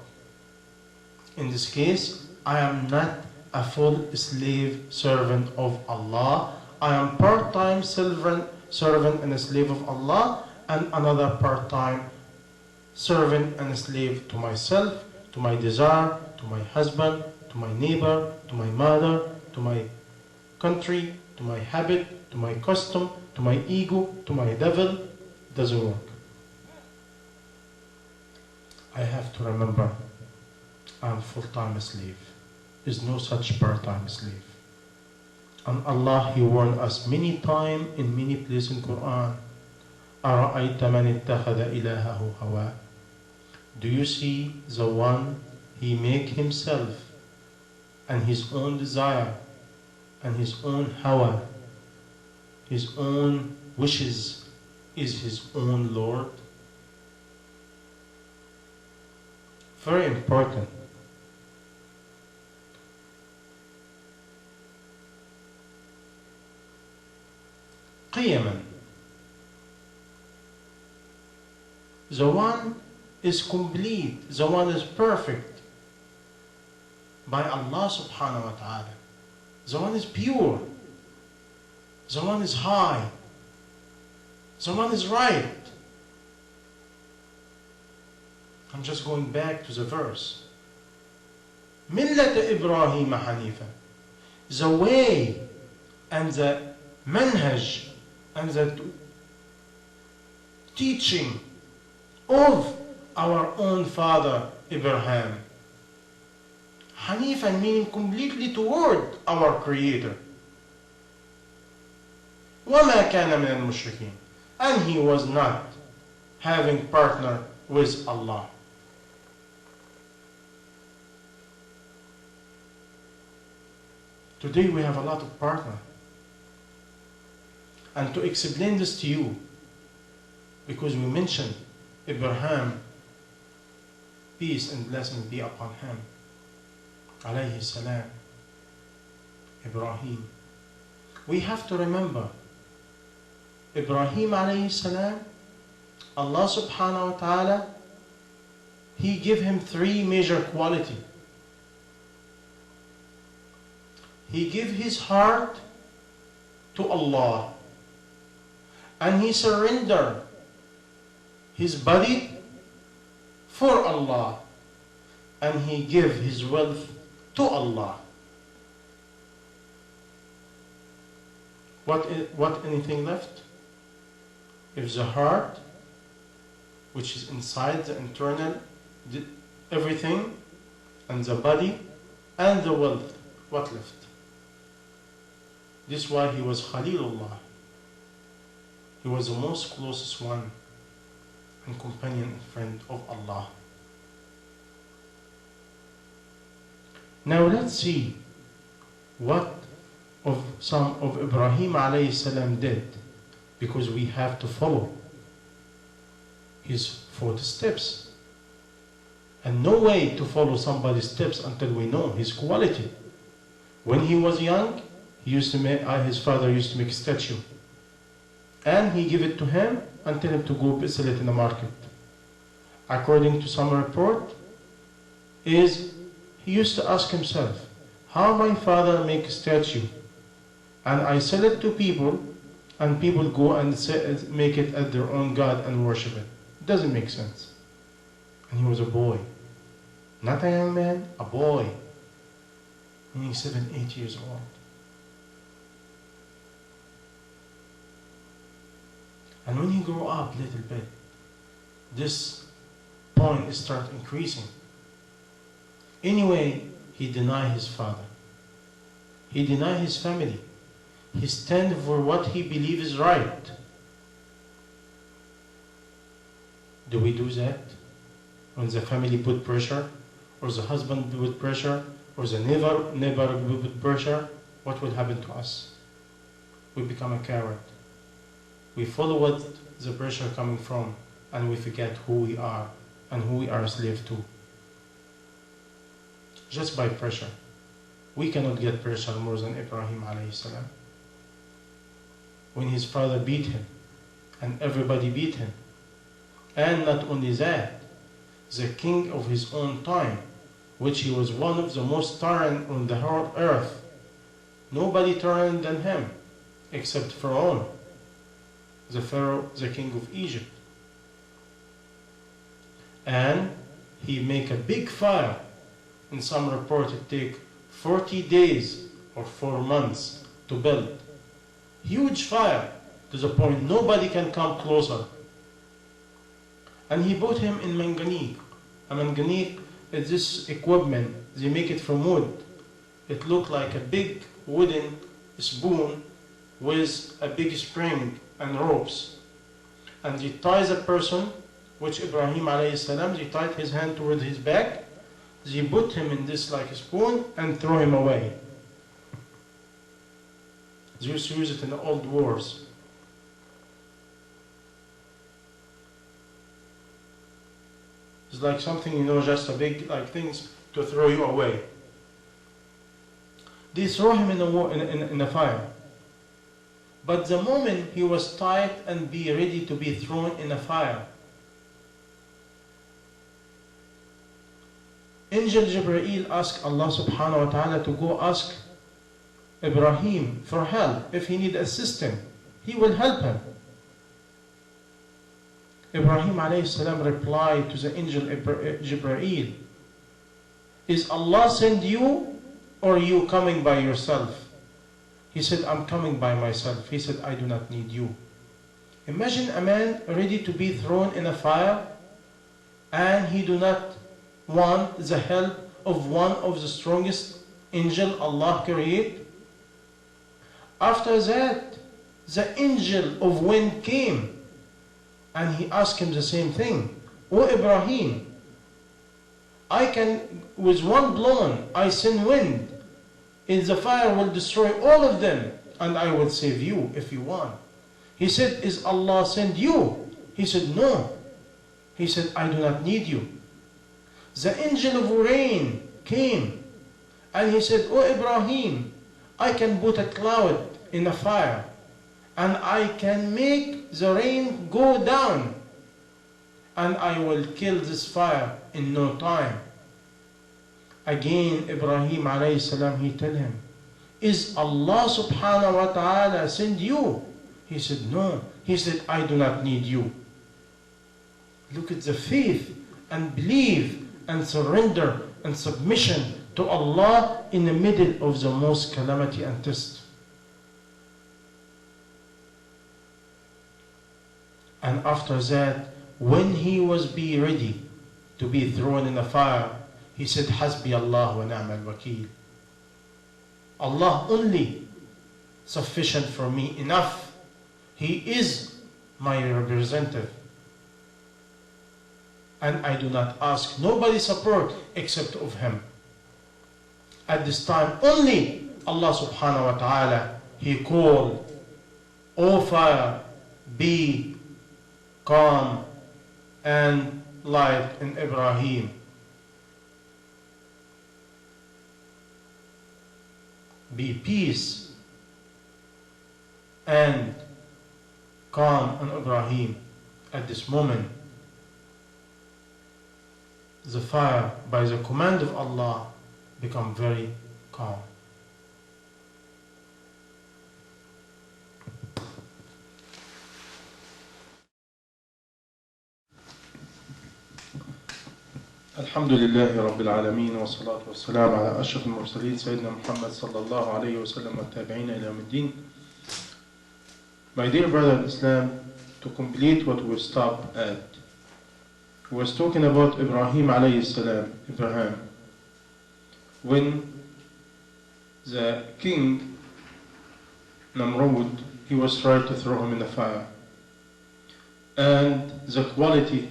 In this case, I am not a full slave servant of Allah. I am part-time servant and a slave of Allah, and another part-time servant and a slave to myself, to my desire, to my husband, to my neighbor, to my mother, to my country, to my habit, to my custom, to my ego, to my devil. It doesn't work. I have to remember, I'm a full-time slave. There's no such part-time slave. And Allah, He warned us many times in many places in Quran. أَرَأَيْتَ مَنِ اتَّخَذَ إِلَهَهُ هَوَاهُ. Do you see the one he make himself and his own desire and his own hawa, his own wishes, is his own Lord? Very important. قيما. The one is complete, the one is perfect by Allah subhanahu wa ta'ala. The one is pure, the one is high, the one is right. I'm just going back to the verse. مِلَّةَ إِبْرَاهِيمَ حَنِيفًا. The way and the manhaj and the teaching of our own father Abraham. Hanifan meaning completely toward our Creator. وَمَا كَانَ مِنَ الْمُشْرِكِينَ, and he was not having partner with Allah. Today we have a lot of partners. And to explain this to you, because we mentioned Abraham, peace and blessing be upon him, alayhi salam, Ibrahim. We have to remember, Ibrahim alayhi salam, Allah subhanahu wa ta'ala, He gave him three major qualities. He gave his heart to Allah, and he surrendered his body for Allah, and he gave his wealth to Allah. What anything left? If the heart, which is inside the internal, everything, and the body, and the wealth, what left? This is why he was Khalilullah. He was the most closest one and companion and friend of Allah. Now let's see what some of Ibrahim alayhi salam did, because we have to follow his footsteps. And no way to follow somebody's steps until we know his quality. When he was young, his father used to make a statue, and he gave it to him and tell him to go sell it in the market. According to some report, he used to ask himself, how my father make a statue and I sell it to people, and people go and make it as their own god and worship it? It doesn't make sense. And he was a boy, not a young man, a boy, meaning 7, 8 years old. And when he grew up a little bit, this point start increasing. Anyway, he denied his father. He denied his family. He stand for what he believes is right. Do we do that? When the family put pressure, or the husband put pressure, or the neighbor put pressure, what will happen to us? We become a coward. We follow what the pressure coming from, and we forget who we are and who we are a slave to. Just by pressure. We cannot get pressure more than Ibrahim alayhi salam. When his father beat him, and everybody beat him. And not only that, the king of his own time, which he was one of the most tyrant on the whole earth. Nobody tyrant than him, except Pharaoh. The Pharaoh, the king of Egypt. And he make a big fire. In some report it take 40 days or 4 months to build. Huge fire, to the point nobody can come closer. And he put him in manganique. A manganique is this equipment, they make it from wood. It looked like a big wooden spoon with a big spring and ropes. And they tie the person, which Ibrahim alayhi salam, they tied his hand toward his back, they put him in this like a spoon and throw him away. They used to use it in the old wars. It's like something, just a big like things to throw you away. They throw him in the fire. But the moment he was tied and be ready to be thrown in a fire, Angel Jibreel asked Allah subhanahu wa ta'ala to go ask Ibrahim for help. If he need assistance, he will help him. Ibrahim alayhi salam replied to the angel Jibreel, is Allah send you or you coming by yourself? He said, I'm coming by myself. He said, I do not need you. Imagine a man ready to be thrown in a fire, and he do not want the help of one of the strongest angel Allah created. After that, the angel of wind came, and he asked him the same thing. O Ibrahim, I can, with one blow, I send wind, and the fire will destroy all of them, and I will save you if you want. He said, is Allah send you? He said, no. He said, I do not need you. The angel of rain came, and he said, O Ibrahim, I can put a cloud in a fire, and I can make the rain go down, and I will kill this fire in no time. Again, Ibrahim alayhi salam, he tell him, is Allah subhanahu wa ta'ala send you? He said, no. He said, I do not need you. Look at the faith and belief and surrender and submission to Allah in the middle of the most calamity and test. And after that, when he was ready to be thrown in the fire, he said, Hasbi Allah wa ni'mal wakeel. Allah only sufficient for me, enough. He is my representative. And I do not ask nobody support except of him. At this time, only Allah subhanahu wa ta'ala, he called, O fire, be calm and light in Ibrahim. Be peace and calm on Ibrahim. At this moment, the fire, by the command of Allah, become very calm. الحمد لله رب العالمين والصلاة والسلام على أشرف المرسلين سيدنا محمد صلى الله عليه وسلم والتابعين إلى يوم الدين. My dear brother in Islam, to complete what we stopped at, we was talking about Ibrahim alayhi salam, Abraham, when the king Namrud, he was trying to throw him in the fire, and the quality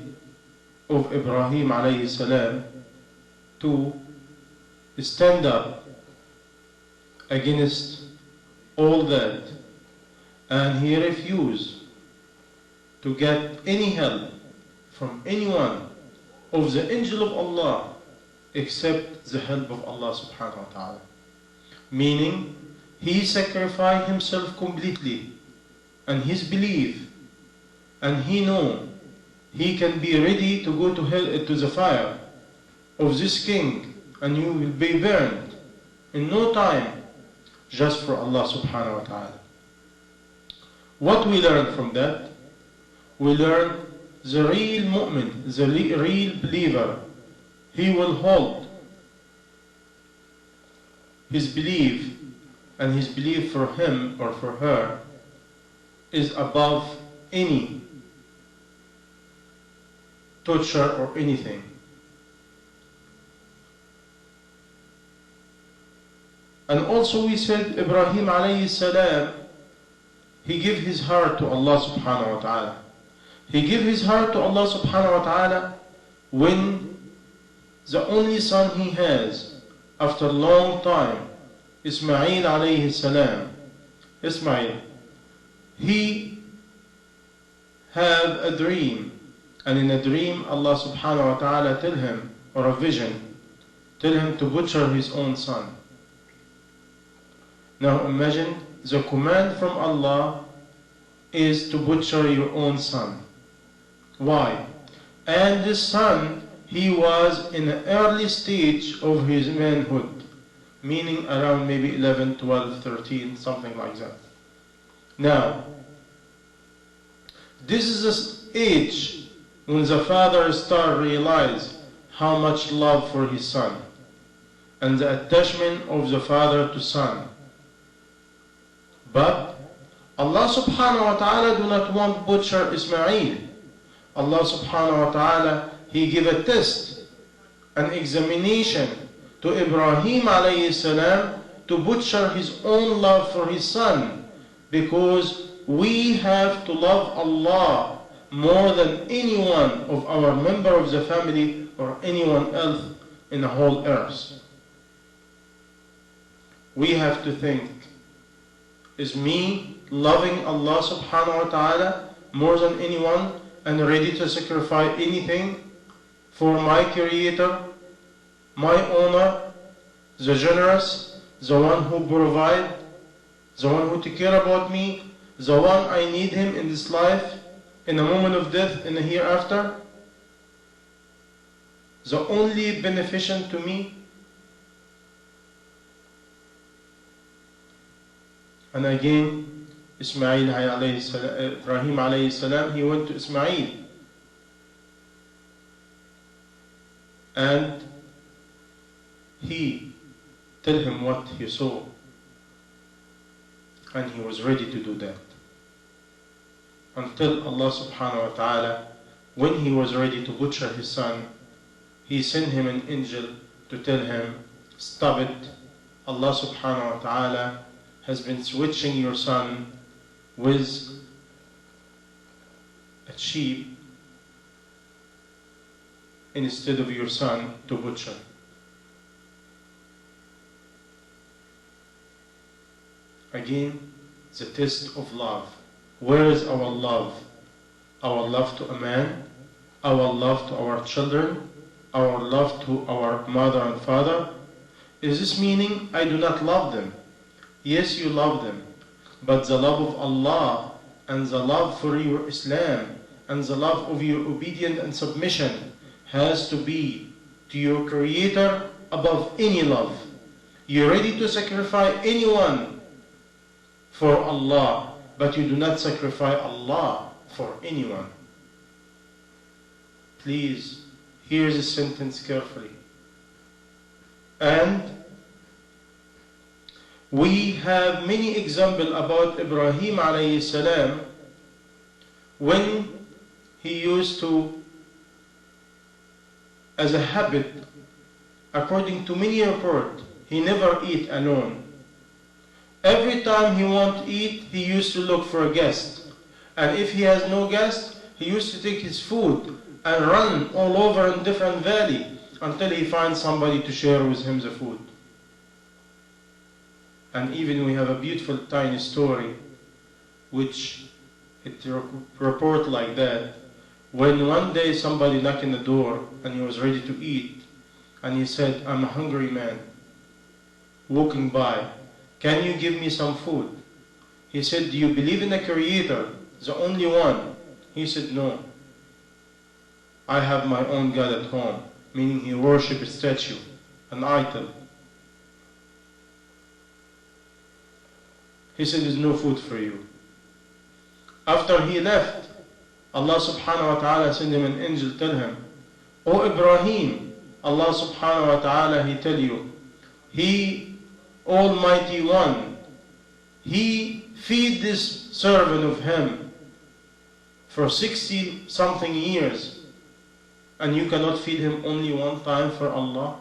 of Ibrahim alayhi salam to stand up against all that, and he refused to get any help from anyone of the angel of Allah except the help of Allah subhanahu wa ta'ala. Meaning, he sacrificed himself completely and his belief, and he know he can be ready to go to hell, to the fire of this king, and you will be burned in no time, just for Allah subhanahu wa ta'ala. What we learn from that? We learn the real mu'min, the real believer, he will hold his belief, and his belief for him or for her is above any torture or anything. And also we said Ibrahim alayhi salam, he gave his heart to Allah subhanahu wa ta'ala. He gave his heart to Allah subhanahu wa ta'ala when the only son he has after a long time, Ismail alayhi salam, Ismail, he had a dream, and in a dream Allah subhanahu wa ta'ala tell him, or a vision, tell him to butcher his own son. Now imagine, the command from Allah is to butcher your own son. Why? And this son, he was in the early stage of his manhood, meaning around maybe 11, 12, 13, something like that. Now, this is the age when the father starts to realize how much love for his son and the attachment of the father to son. But Allah subhanahu wa ta'ala do not want butcher Ismail. Allah subhanahu wa ta'ala, He give a test, an examination to Ibrahim alayhi salam to butcher his own love for his son, because we have to love Allah more than anyone of our member of the family or anyone else in the whole earth. We have to think, is me loving Allah subhanahu wa ta'ala more than anyone and ready to sacrifice anything for my creator, my owner, the generous, the one who provide, the one who take care about me, the one I need him in this life, in the moment of death, in the hereafter, the only beneficent to me? And again, Ibrahim alayhi salam, he went to Ismail, and he tell him what he saw, and he was ready to do that. Until Allah subhanahu wa ta'ala, when he was ready to butcher his son, He sent him an angel to tell him, stop it. Allah subhanahu wa ta'ala has been switching your son with a sheep instead of your son to butcher. Again, the test of love. Where is our love? Our love to a man, our love to our children, our love to our mother and father? Is this meaning I do not love them? Yes, you love them, but the love of Allah and the love for your Islam and the love of your obedience and submission has to be to your Creator above any love. You're ready to sacrifice anyone for Allah, but you do not sacrifice Allah for anyone. Please hear the sentence carefully. And we have many examples about Ibrahim alayhi salam when he used to, as a habit, according to many reports, he never eat alone. Every time he want to eat, he used to look for a guest. And if he has no guest, he used to take his food and run all over in different valley until he finds somebody to share with him the food. And even we have a beautiful tiny story which it report like that. When one day somebody knocked on the door and he was ready to eat, and he said, I'm a hungry man walking by, can you give me some food? He said, do you believe in the Creator, the only one? He said, no. I have my own God at home, meaning he worshipped a statue, an idol. He said, there's no food for you. After he left, Allah subhanahu wa ta'ala sent him an angel, tell him, O Ibrahim, Allah subhanahu wa ta'ala, he tell you, He, Almighty One, He feed this servant of him for 60 something years, and you cannot feed him only one time for Allah?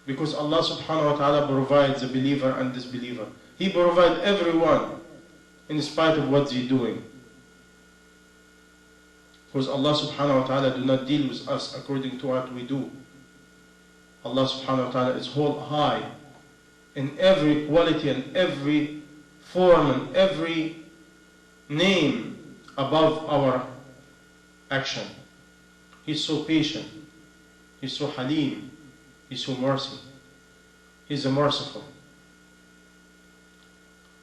Because Allah subhanahu wa ta'ala provides the believer and disbeliever. He provides everyone in spite of what they're doing. Because Allah subhanahu wa ta'ala do not deal with us according to what we do. Allah subhanahu wa ta'ala is whole high in every quality and every form and every name above our action. He's so patient. He's so halim. He's so merciful. He's a merciful.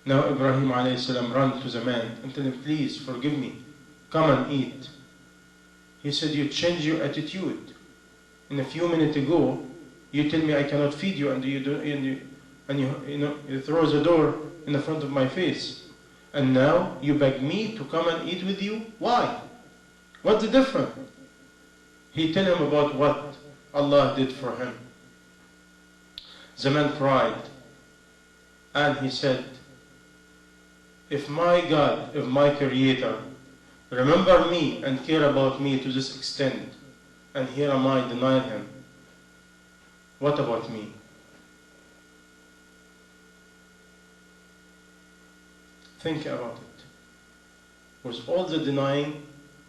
Now Ibrahim alayhi salam ran to the man and told him, please forgive me. Come and eat. He said, you change your attitude. In a few minutes ago, you tell me I cannot feed you, and you throw the door in the front of my face. And now you beg me to come and eat with you? Why? What's the difference? He tell him about what Allah did for him. The man cried. And he said, if my God, if my Creator, remember me and care about me to this extent, and here am I denying him, what about me? Think about it. With all the denying,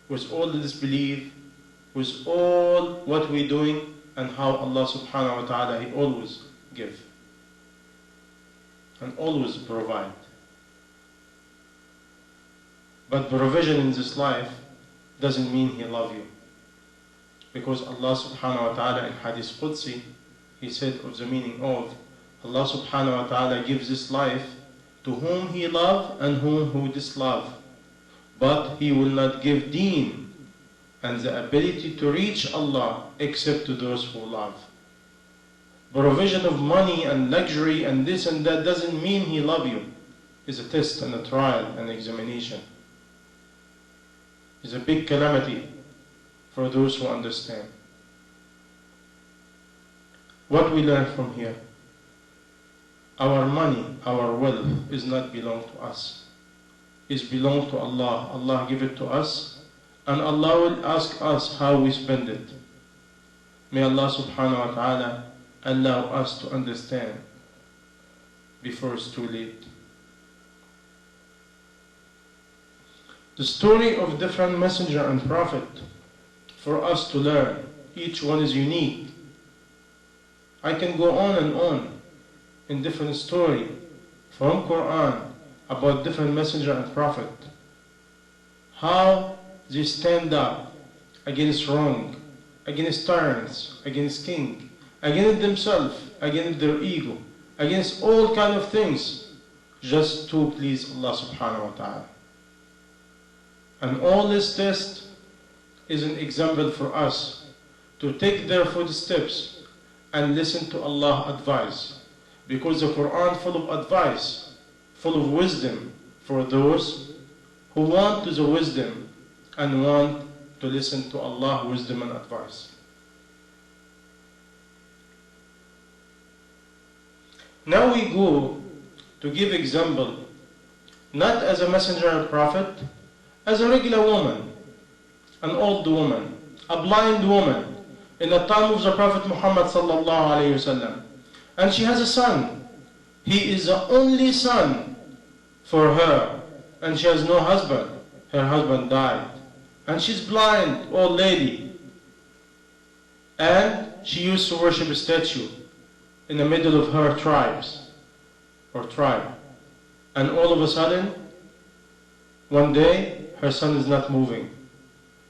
with all the disbelief, with all what we're doing, and how Allah subhanahu wa ta'ala, He always give and always provide. But provision in this life doesn't mean He love you. Because Allah subhanahu wa ta'ala in Hadith Qudsi, He said of the meaning of Allah subhanahu wa ta'ala gives this life to whom He love and whom He dislove. But He will not give deen and the ability to reach Allah except to those who love. Provision of money and luxury and this and that doesn't mean He love you. It's a test and a trial and examination. It's a big calamity for those who understand. What we learn from here? Our money, our wealth is not belong to us. It belongs to Allah. Allah give it to us, and Allah will ask us how we spend it. May Allah subhanahu wa ta'ala allow us to understand before it's too late. The story of different messenger and prophet for us to learn. Each one is unique. I can go on and on in different story from Quran about different messenger and prophet. How they stand up against wrong, against tyrants, against king, against themselves, against their ego, against all kind of things, just to please Allah subhanahu wa ta'ala. And all this test is an example for us to take their footsteps and listen to Allah's advice. Because the Quran full of advice, full of wisdom for those who want to the wisdom and want to listen to Allah's wisdom and advice. Now we go to give example, not as a messenger and prophet, as a regular woman, an old woman, a blind woman, in the time of the Prophet Muhammad sallallahu alayhi wasallam. And she has a son. He is the only son for her. And she has no husband. Her husband died. And she's blind, old lady. And she used to worship a statue in the middle of her tribes, or tribe. And all of a sudden, one day, her son is not moving.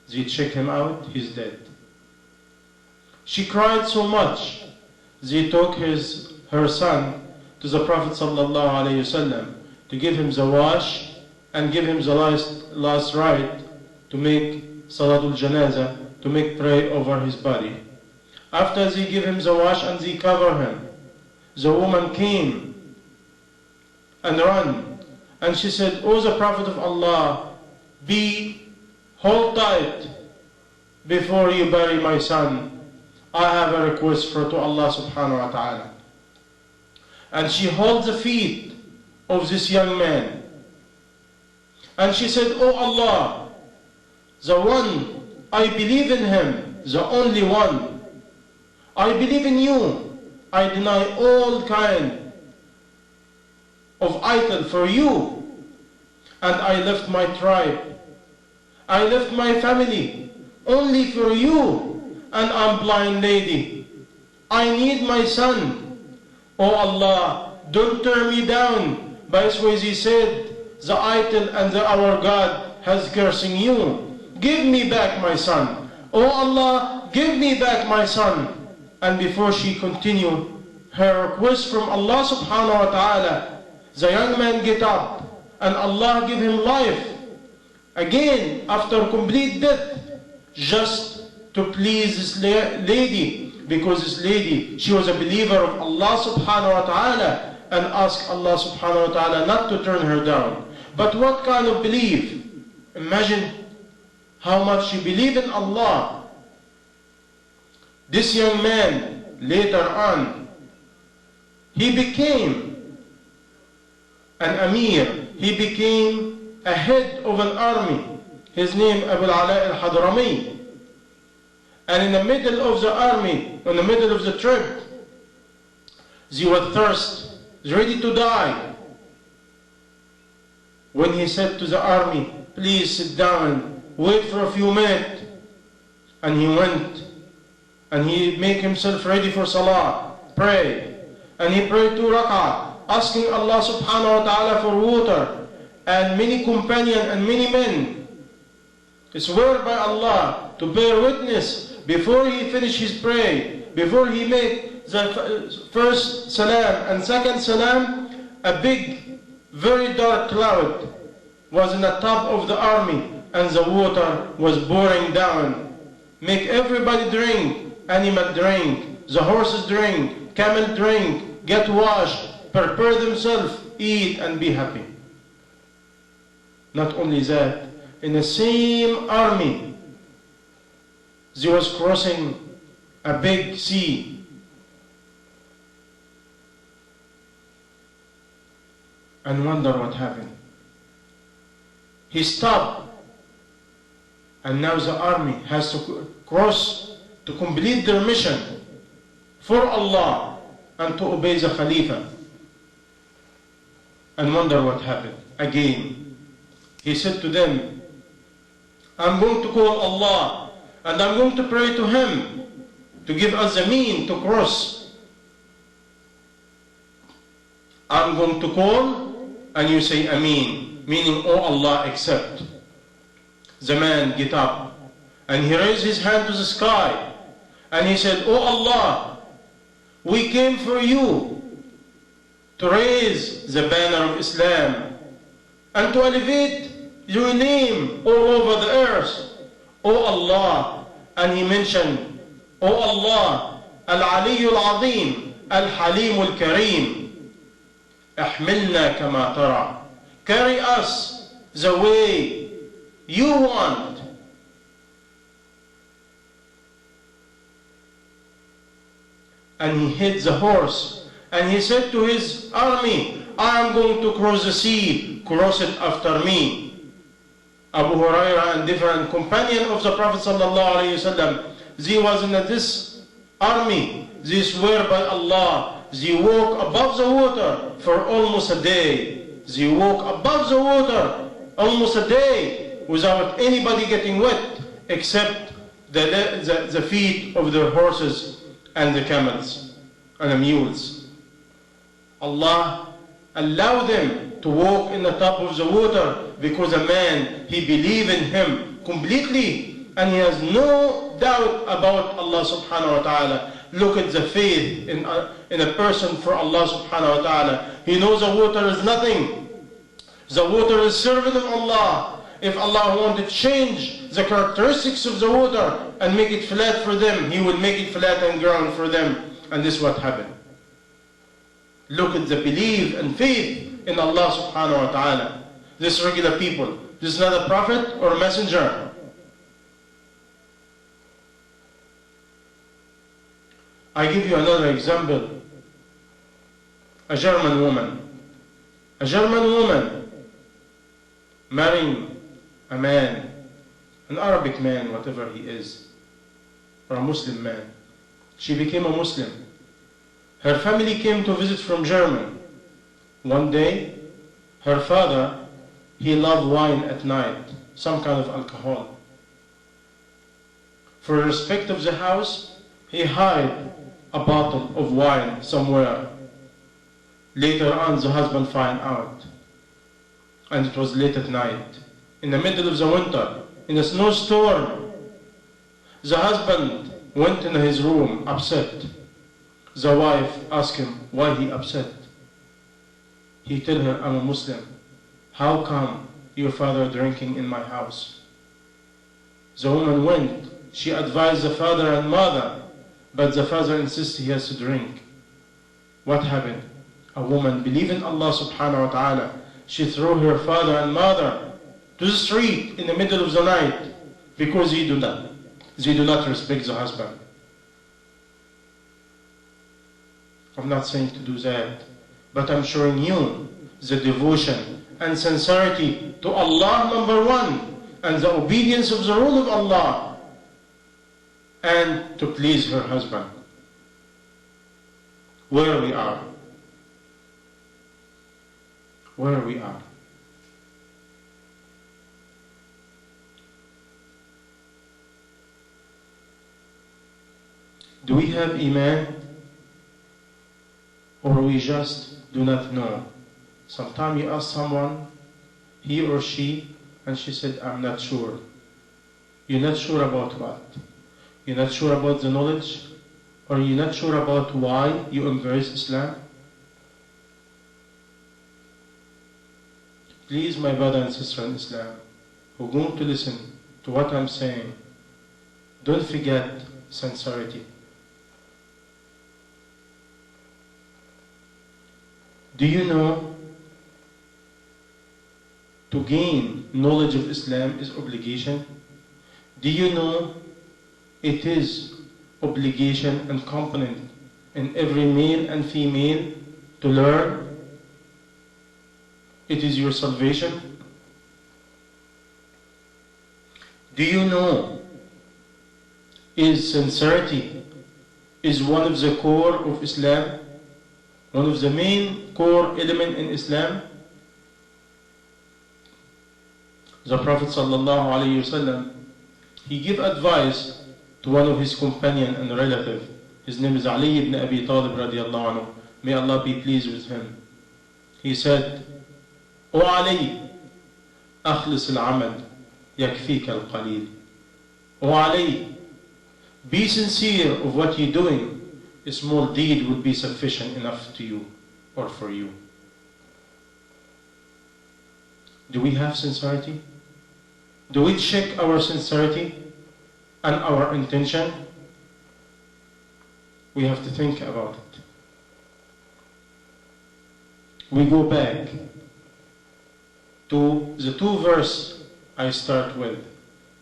They check him out, he's dead. She cried so much. They took her son to the Prophet ﷺ to give him the wash and give him the last rite to make Salatul Janazah, to make pray over his body. After they give him the wash and they cover him, the woman came and ran, and she said, "O the Prophet of Allah, hold tight before you bury my son. I have a request to Allah subhanahu wa ta'ala." And she holds the feet of this young man. And she said, "O Allah, the one, I believe in him, the only one. I believe in you. I deny all kind of idol for you. And I left my tribe. I left my family only for you. And I'm blind lady. I need my son. Oh Allah, don't turn me down." By this way he said, the idol and our God has cursing you. Give me back my son. Oh Allah, give me back my son. And before she continued her request from Allah subhanahu wa ta'ala, the young man get up and Allah give him life. Again, after complete death, just to please this lady, because this lady, she was a believer of Allah subhanahu wa ta'ala, and asked Allah subhanahu wa ta'ala not to turn her down. But what kind of belief? Imagine how much she believed in Allah. This young man, later on, he became an Amir. He became a head of an army. His name Abu al-Ala al-Hadrami. And in the middle of the army, in the middle of the trip, they were thirsty, ready to die. When he said to the army, please sit down, wait for a few minutes. And he went, and he made himself ready for salah, pray. And he prayed 2 rak'ah, asking Allah subhanahu wa ta'ala for water. And many companions and many men swear by Allah to bear witness before he finished his prayer, before he made the first salam and second salam, a big, very dark cloud was in the top of the army, and the water was pouring down. Make everybody drink, animal drink, the horses drink, camel drink, get washed, prepare themselves, eat and be happy. Not only that, in the same army, they was crossing a big sea. And wonder what happened. He stopped, and now the army has to cross to complete their mission for Allah and to obey the Khalifa. And wonder what happened. Again, he said to them, I'm going to call Allah and I'm going to pray to Him to give us a mean to cross. I'm going to call and you say Ameen, meaning, oh Allah, accept. The man get up and he raised his hand to the sky and he said, oh Allah, we came for you to raise the banner of Islam and to elevate your name all over the earth. Oh Allah. And he mentioned, oh Allah, Al-Aliyu Al-Azim, Al-Halim Al-Kareem, احملنا كما ترى, carry us the way you want. And he hit the horse and he said to his army, I am going to cross the sea, cross it after me. Abu Hurairah and different companions of the Prophet sallallahu alaihi wasallam, they was in this army, they swear by Allah, they walk above the water for almost a day. They walk above the water almost a day without anybody getting wet except the feet of their horses and the camels and the mules. Allah allowed them to walk in the top of the water because a man, he believed in Him completely and he has no doubt about Allah subhanahu wa ta'ala. Look at the faith in a person for Allah subhanahu wa ta'ala. He knows the water is nothing. The water is servant of Allah. If Allah wanted to change the characteristics of the water and make it flat for them, He would make it flat and ground for them. And this is what happened. Look at the belief and faith in Allah subhanahu wa ta'ala. This regular people. This is not a prophet or a messenger. I give you another example. A German woman. A German woman marrying a man, an Arabic man, whatever he is, or a Muslim man. She became a Muslim. Her family came to visit from Germany. One day, her father, he loved wine at night, some kind of alcohol. For respect of the house, he hid a bottle of wine somewhere. Later on, the husband found out. And it was late at night, in the middle of the winter, in a snowstorm. The husband went in his room, upset. The wife asked him why he upset. He told her, I'm a Muslim. How come your father drinking in my house? The woman went. She advised the father and mother, but the father insisted he has to drink. What happened? A woman believed in Allah subhanahu wa ta'ala. She threw her father and mother to the street in the middle of the night because they do not respect the husband. I'm not saying to do that, but I'm showing you the devotion and sincerity to Allah, number one, and the obedience of the rule of Allah, and to please her husband. Where we are. Where we are. Do we have Iman? Or we just do not know? Sometimes you ask someone, he or she, and she said, I'm not sure. You're not sure about what? You're not sure about the knowledge? Or you're not sure about why you embrace Islam? Please, my brother and sister in Islam, who are going to listen to what I'm saying, don't forget sincerity. Do you know to gain knowledge of Islam is obligation? Do you know it is obligation and component in every male and female to learn? It is your salvation. Do you know is sincerity is one of the core of Islam? One of the main core element in Islam? The Prophet ﷺ, he gave advice to one of his companion and relative. His name is Ali ibn Abi Talib radiallahu anhu. May Allah be pleased with him. He said, O Ali, أخلص العمل يكفيك القليل. O Ali, be sincere of what you're doing. A small deed would be sufficient enough to you or for you. Do we have sincerity? Do we check our sincerity and our intention? We have to think about it. We go back to the two verses I start with,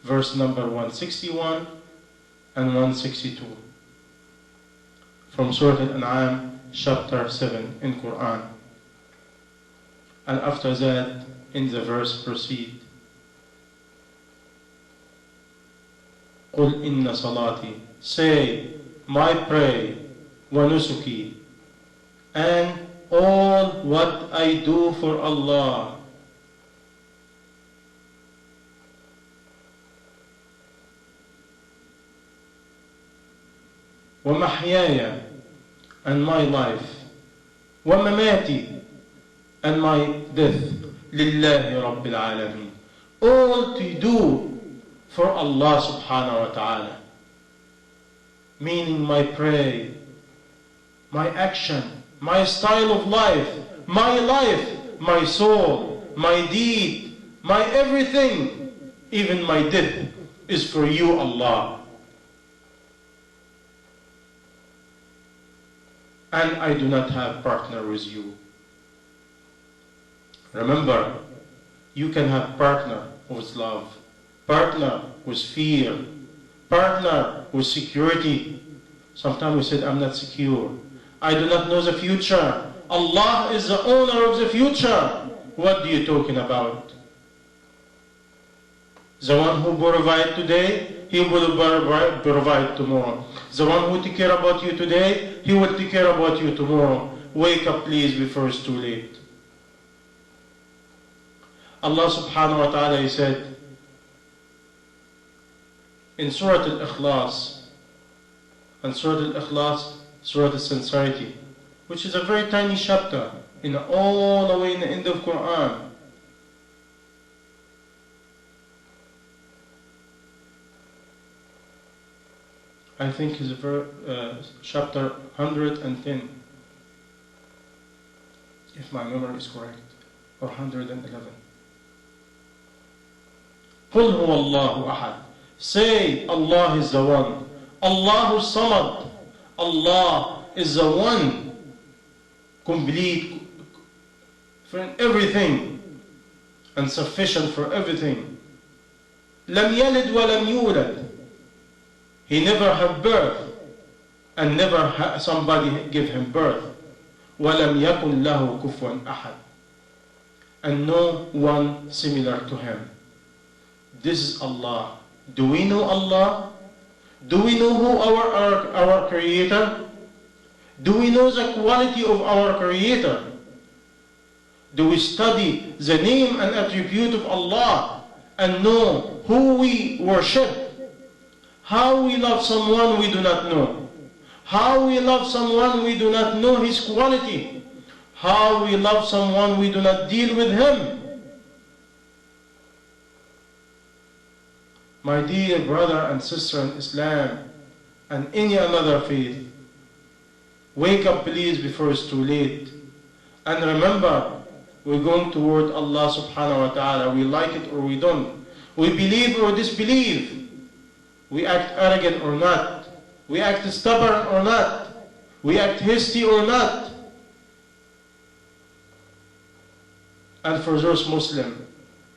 verse number 161 and 162 from Surah Al-An'am, chapter 7 in Quran. And after that, in the verse proceed. قُلْ إِنَّ صَلَاتِي, say, my prayer, وَنُسُكِي, and all what I do for Allah, وَمَحْيَايَ, and my life, وَمَمَاتِي, and my death, لِلَّهِ رَبِّ الْعَالَمِينَ, all to do for Allah subhanahu wa ta'ala. Meaning my prayer, my action, my style of life, my soul, my deed, my everything, even my death is for you, Allah. And I do not have partner with you. Remember, you can have partner with love, partner with fear, partner with security. Sometimes we said, I'm not secure. I do not know the future. Allah is the owner of the future. What are you talking about? The one who provides today, He will provide tomorrow. The one who take care about you today, He will take care about you tomorrow. Wake up please before it's too late. Allah subhanahu wa ta'ala, He said in Surah Al-Ikhlas, and Surah Al-Ikhlas, Surah Al-Sincerity, which is a very tiny chapter, in all the way in the end of Quran. I think is chapter 110, if my memory is correct, or 111. قُلْ هُوَ اللَّهُ أَحَدٌ, say Allah is the one. Allahu Samad, Allah is the one, complete for everything and sufficient for everything. لم يلد ولم يولد, He never had birth and never had somebody give him birth. وَلَمْ يَكُنْ لَهُ كُفُوًا أَحَدٌ, and no one similar to him. This is Allah. Do we know Allah? Do we know who our Creator? Do we know the quality of our Creator? Do we study the name and attribute of Allah and know who we worship? How we love someone we do not know? How we love someone we do not know his quality? How we love someone we do not deal with him? My dear brother and sister in Islam and any another faith, wake up please before it's too late. And remember, we're going toward Allah subhanahu wa ta'ala. We like it or we don't. We believe or disbelieve. We act arrogant or not. We act stubborn or not. We act hasty or not. And for those Muslim,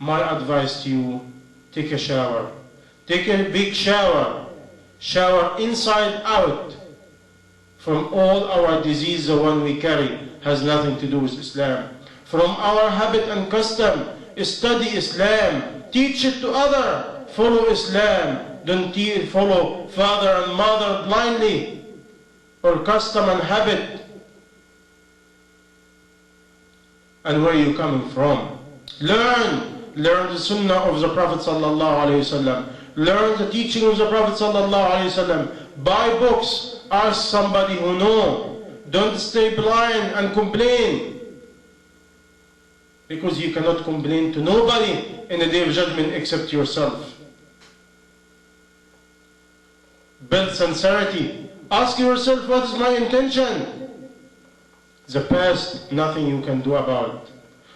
my advice to you, take a shower. Take a big shower. Shower inside out. From all our disease, the one we carry has nothing to do with Islam. From our habit and custom, study Islam. Teach it to others. Follow Islam. Don't follow father and mother blindly, or custom and habit. And where are you coming from? Learn the sunnah of the Prophet sallallahu alaihi wasallam. Learn the teaching of the Prophet sallallahu alaihi wasallam. Buy books. Ask somebody who knows. Don't stay blind and complain, because you cannot complain to nobody in the day of judgment except yourself. Build sincerity. Ask yourself, what is my intention? The past, nothing you can do about.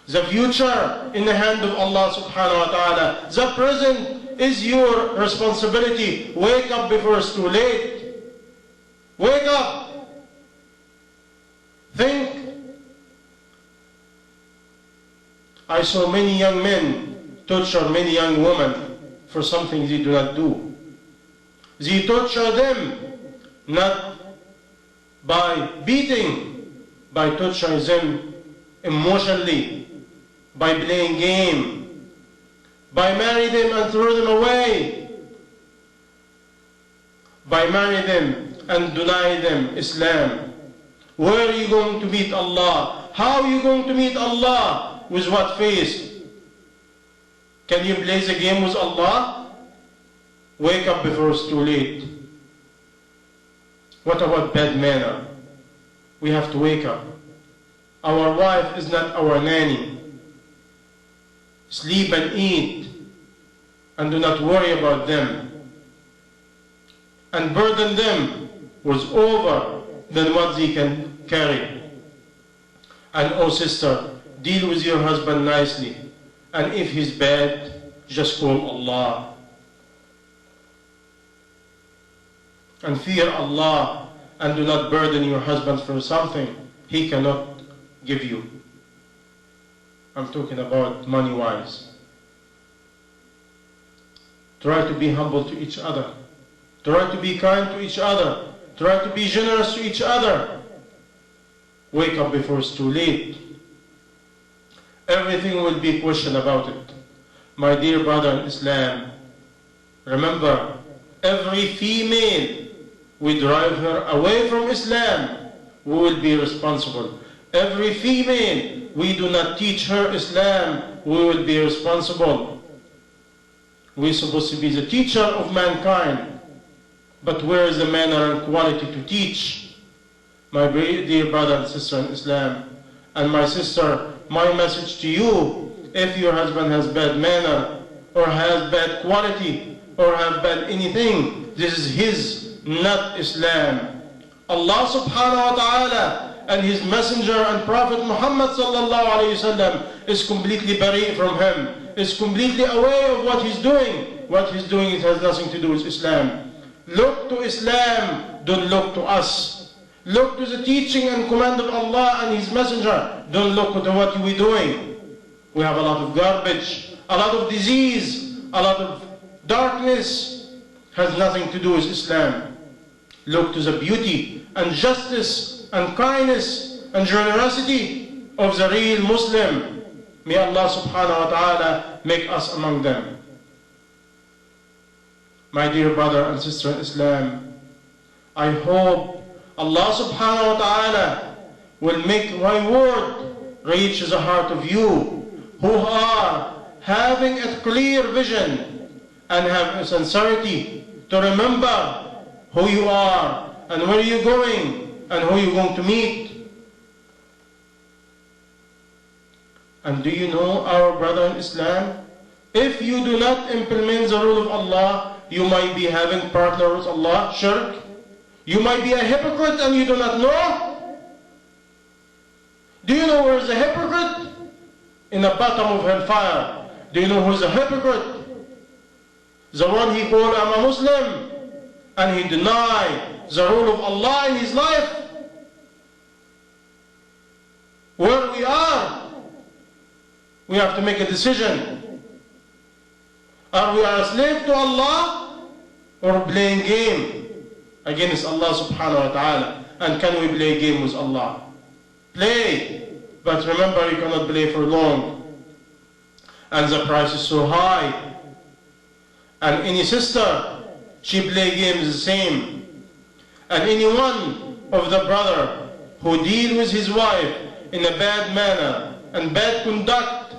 The future, in the hand of Allah subhanahu wa ta'ala. The present is your responsibility. Wake up before it's too late. Wake up. Think. I saw many young men torture many young women for something they do not do. They torture them not by beating, by torturing them emotionally, by playing game, by marrying them and throw them away, by marrying them and deny them Islam. Where are you going to meet Allah? How are you going to meet Allah? With what face? Can you play the game with Allah? Wake up before it's too late. What about bad manner? We have to wake up. Our wife is not our nanny. Sleep and eat, and do not worry about them. And burden them with over than what they can carry. And oh sister, deal with your husband nicely. And if he's bad, just call Allah. And fear Allah, and do not burden your husband for something he cannot give you. I'm talking about money-wise. Try to be humble to each other. Try to be kind to each other. Try to be generous to each other. Wake up before it's too late. Everything will be questioned about it. My dear brother in Islam, remember, every female, we drive her away from Islam, we will be responsible. Every female, we do not teach her Islam, we will be responsible. We're supposed to be the teacher of mankind, but where is the manner and quality to teach? My dear brother and sister in Islam, and my sister, my message to you, if your husband has bad manner, or has bad quality, or have bad anything, this is his, not Islam. Allah subhanahu wa ta'ala and His Messenger and Prophet Muhammad sallallahu alayhi wasallam is completely bari from him, is completely aware of what he's doing. What he's doing, it has nothing to do with Islam. Look to Islam, don't look to us. Look to the teaching and command of Allah and His Messenger. Don't look to what we're doing. We have a lot of garbage, a lot of disease, a lot of darkness. Has nothing to do with Islam. Look to the beauty and justice and kindness and generosity of the real Muslim. May Allah subhanahu wa ta'ala make us among them. My dear brother and sister in Islam, I hope Allah subhanahu wa ta'ala will make my word reach the heart of you who are having a clear vision and have a sincerity to remember who you are and where you're going and who you're going to meet. And do you know, our brother in Islam, if you do not implement the rule of Allah, you might be having partner with Allah, shirk. You might be a hypocrite and you do not know. Do you know where is the hypocrite? In the bottom of hellfire. Do you know who is a hypocrite? The one he called I'm a Muslim and he denied the rule of Allah in his life. Where we are, we have to make a decision. Are we a slave to Allah or playing game against Allah subhanahu wa ta'ala? And can we play game with Allah? Play, but remember you cannot play for long. And the price is so high. And any sister, she play games the same. And any one of the brother who deal with his wife in a bad manner and bad conduct,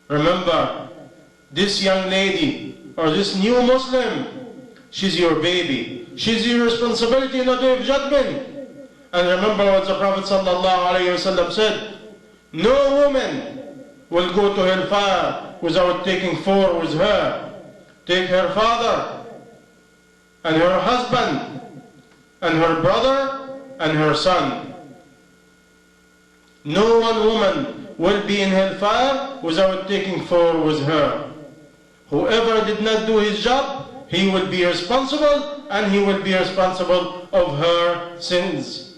remember, this young lady or this new Muslim, she's your baby. She's your responsibility in the day of judgment. And remember what the Prophet ﷺ said, no woman will go to hellfire without taking four with her. Take her father and her husband and her brother and her son. No one woman will be in hellfire without taking four with her. Whoever did not do his job, he will be responsible, and he will be responsible of her sins.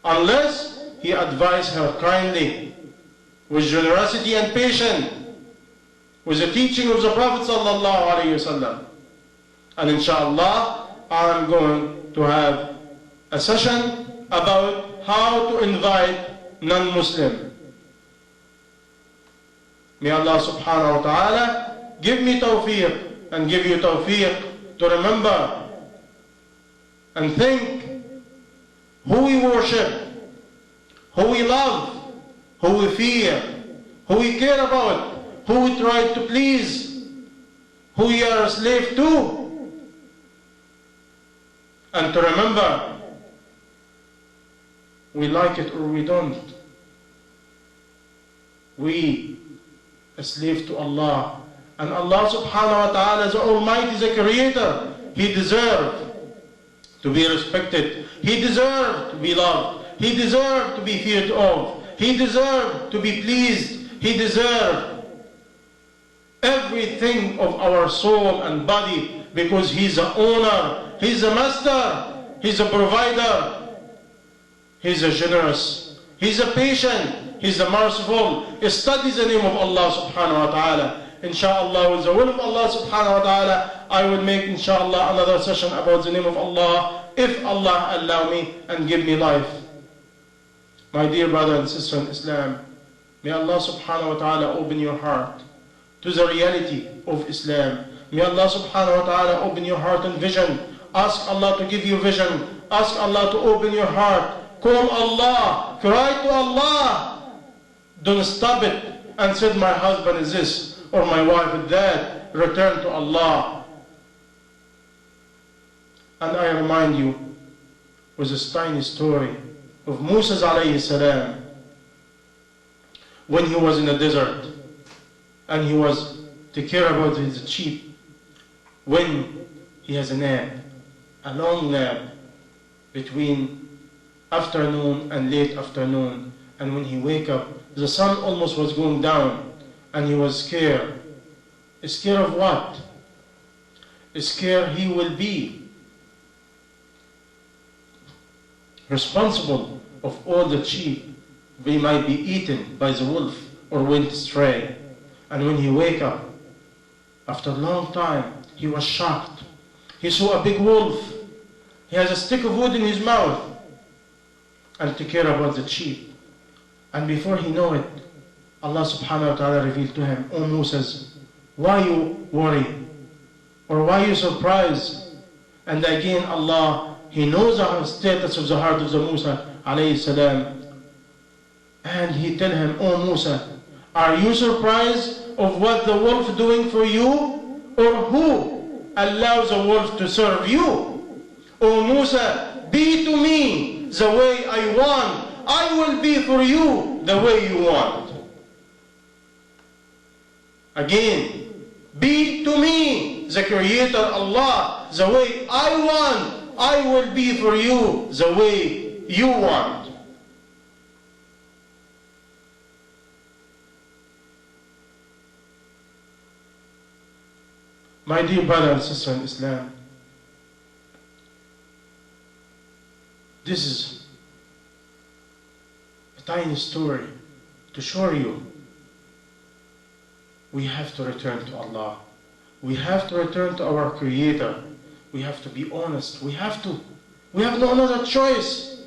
Unless he advised her kindly, with generosity and patience, with the teaching of the Prophet ﷺ. And inshallah, I'm going to have a session about how to invite non-Muslim. May Allah subhanahu wa ta'ala give me tawfiq and give you tawfiq to remember and think who we worship, who we love, who we fear, who we care about, who we try to please, who we are a slave to. And to remember, we like it or we don't, we a slave to Allah. And Allah subhanahu wa ta'ala is the Almighty, the Creator. He deserves to be respected. He deserves to be loved. He deserves to be feared of. He deserves to be pleased. He deserves everything of our soul and body, because He's the owner, He's the master, He's a provider, He's a generous, He's a patient, He's a merciful. Study the name of Allah subhanahu wa ta'ala. Inshallah, with the will of Allah subhanahu wa ta'ala, I will make inshallah another session about the name of Allah, if Allah allow me and give me life. My dear brother and sister in Islam, may Allah subhanahu wa ta'ala open your heart to the reality of Islam. May Allah subhanahu wa ta'ala open your heart and vision. Ask Allah to give you vision. Ask Allah to open your heart. Call Allah. Cry to Allah. Don't stop it and say, my husband is this or my wife is that. Return to Allah. And I remind you with this tiny story of Moses alayhi salam, when he was in the desert and he was to care about his sheep, when he has a nap, a long nap between afternoon and late afternoon, and when he wake up, the sun almost was going down and he was scared. Scared of what? Scared he will be responsible of all the sheep. They might be eaten by the wolf or went astray. And when he wake up, after a long time, he was shocked. He saw a big wolf. He has a stick of wood in his mouth and to care about the sheep. And before he know it, Allah subhanahu wa ta'ala revealed to him, O Moses, why you worry? Or why you surprised? And again Allah, He knows the status of the heart of the Musa alayhi salam. And He tell him, O Musa, are you surprised of what the wolf doing for you? Or who allows the wolf to serve you? O Musa, be to me the way I want. I will be for you the way you want. Again, be to me the Creator Allah the way I want. I will be for you the way you want. My dear brother and sister in Islam, this is a tiny story to show you we have to return to Allah. We have to return to our Creator. We have to be honest. We have to. We have no other choice.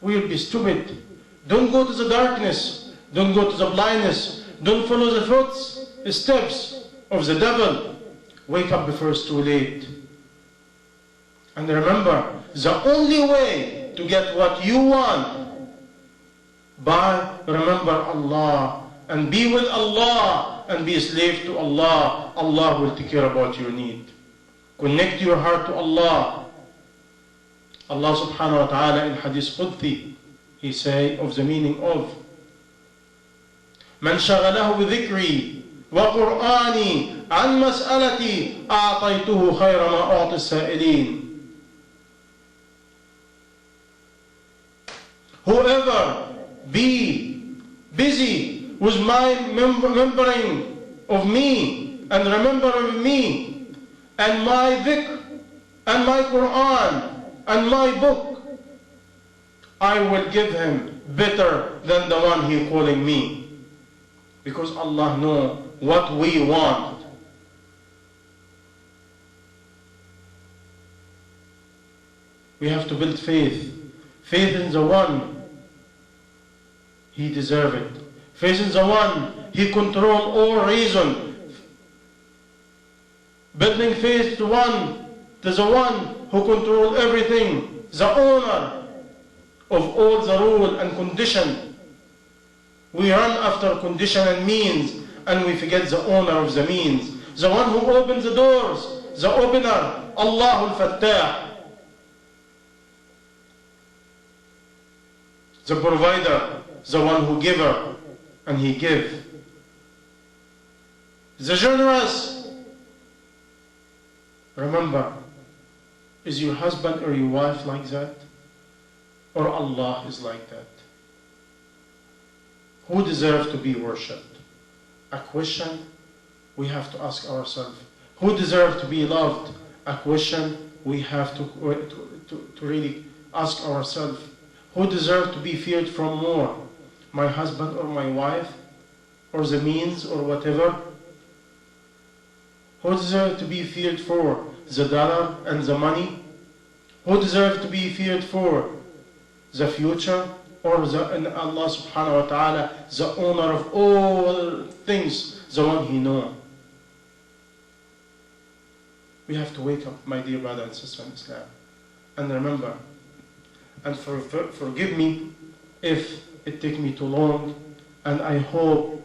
We will be stupid. Don't go to the darkness. Don't go to the blindness. Don't follow the footsteps of the devil. Wake up before it's too late. And remember, the only way to get what you want, remember Allah and be with Allah and be a slave to Allah. Allah will take care about your need. Connect your heart to Allah. Allah subhanahu wa ta'ala in Hadith Qudsi, He say of the meaning of من شغله بذكري وقرآني عن مسألتي أعطيته خير ما أعطي السائلين. Whoever be busy with my remembering of me and remembering me and my dhikr and my Quran and my book, I will give him better than the one he calling me. Because Allah knows what we want. We have to build faith. Faith in the one He deserves it. Faith in the one He controls all reason. Building faith to the one who controls everything, the owner of all the rule and condition. We run after condition and means, and we forget the owner of the means, the one who opens the doors, the opener, Allah al-Fattah, the provider, the one who giver, and He give, the generous. Remember, is your husband or your wife like that? Or Allah is like that? Who deserves to be worshipped? A question we have to ask ourselves. Who deserves to be loved? A question we have to really ask ourselves. Who deserves to be feared from more? My husband or my wife? Or the means or whatever? Who deserves to be feared for? The dollar and the money? Who deserves to be feared for? The future? Or Allah subhanahu wa ta'ala, the owner of all things, the one He knows. We have to wake up, my dear brother and sister in Islam, and remember, and forgive me if it takes me too long, and I hope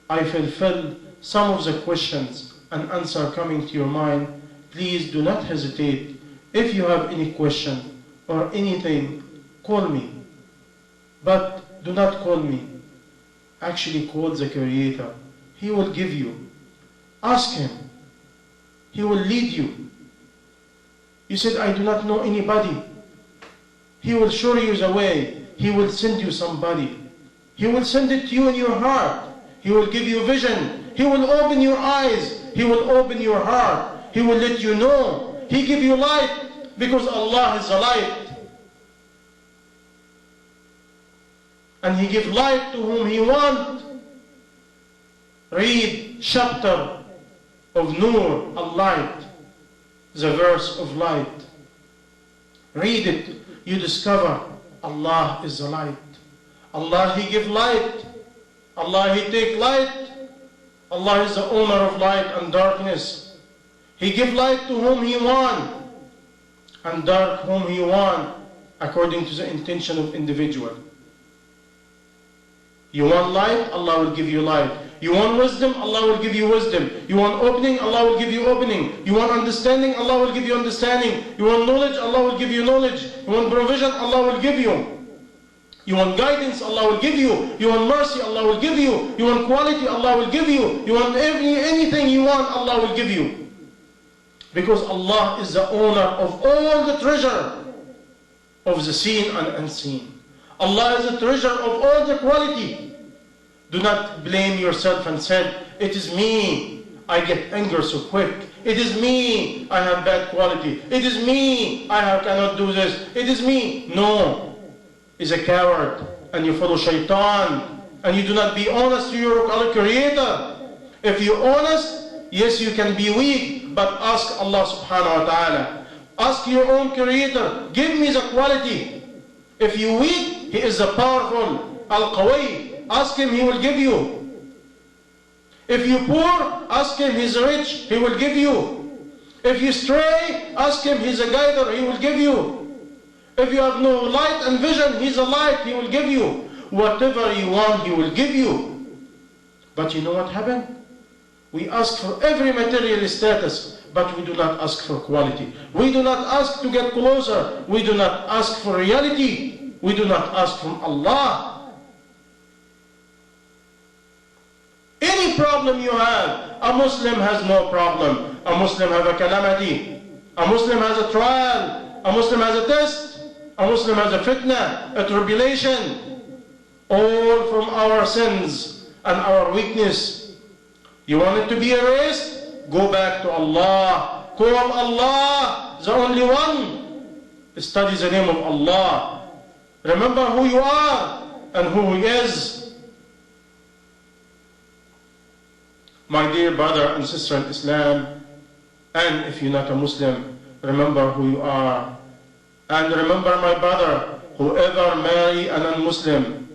I fulfill some of the questions and answer coming to your mind. Please do not hesitate. If you have any question or anything, call me. But do not call me. Actually call the Creator. He will give you. Ask Him. He will lead you. You said, I do not know anybody. He will show you the way. He will send you somebody. He will send it to you in your heart. He will give you vision. He will open your eyes. He will open your heart. He will let you know. He give you light because Allah is the light. And He give light to whom He want. Read chapter of Nur, al-Light, the verse of light. Read it. You discover Allah is the light. Allah, He give light Allah, He take light. Allah is the owner of light and darkness. He give light to whom He want and dark whom He want, according to the intention of individual. You want light, Allah will give you light. You want wisdom, Allah will give you wisdom. You want opening, Allah will give you opening. You want understanding, Allah will give you understanding. You want knowledge, Allah will give you knowledge. You want provision, Allah will give you. You want guidance, Allah will give you. You want mercy, Allah will give you. You want quality, Allah will give you. You want anything you want, Allah will give you. Because Allah is the owner of all the treasure of the seen and unseen. Allah is the treasure of all the quality. Do not blame yourself and say, it is me, I get anger so quick. It is me, I have bad quality. It is me, I cannot do this. It is me. No, it's a coward and you follow shaitan and you do not be honest to your creator. If you're honest, yes, you can be weak, but ask Allah subhanahu wa ta'ala. Ask your own creator, give me the quality. If you're weak, He is the powerful, al-qawi. Ask Him, He will give you. If you're poor, ask Him, He's rich, He will give you. If you stray, ask Him, He's a guider, He will give you. If you have no light and vision, He's a light, He will give you. Whatever you want, He will give you. But you know what happened? We ask for every material status, but we do not ask for quality. We do not ask to get closer. We do not ask for reality. We do not ask from Allah. Any problem you have, a Muslim has no problem. A Muslim has a calamity. A Muslim has a trial. A Muslim has a test. A Muslim has a fitna, a tribulation. All from our sins and our weakness. You want it to be erased? Go back to Allah. Call Allah, the only one. Study the name of Allah. Remember who you are and who He is. My dear brother and sister in Islam, and if you're not a Muslim, remember who you are. And remember, my brother, whoever marry a non-Muslim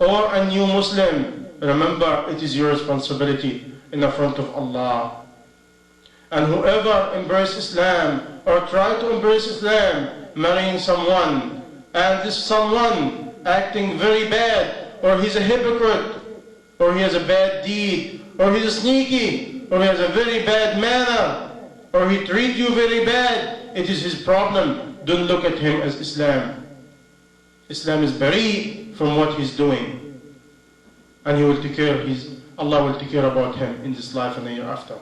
or a new Muslim, remember it is your responsibility in the front of Allah. And whoever embrace Islam or try to embrace Islam, marrying someone, and this someone acting very bad, or he's a hypocrite, or he has a bad deed, or he's sneaky, or he has a very bad manner, or he treats you very bad, it is his problem. Don't look at him as Islam. Islam is bari from what he's doing. And He will take care, Allah will take care about him in this life and the hereafter.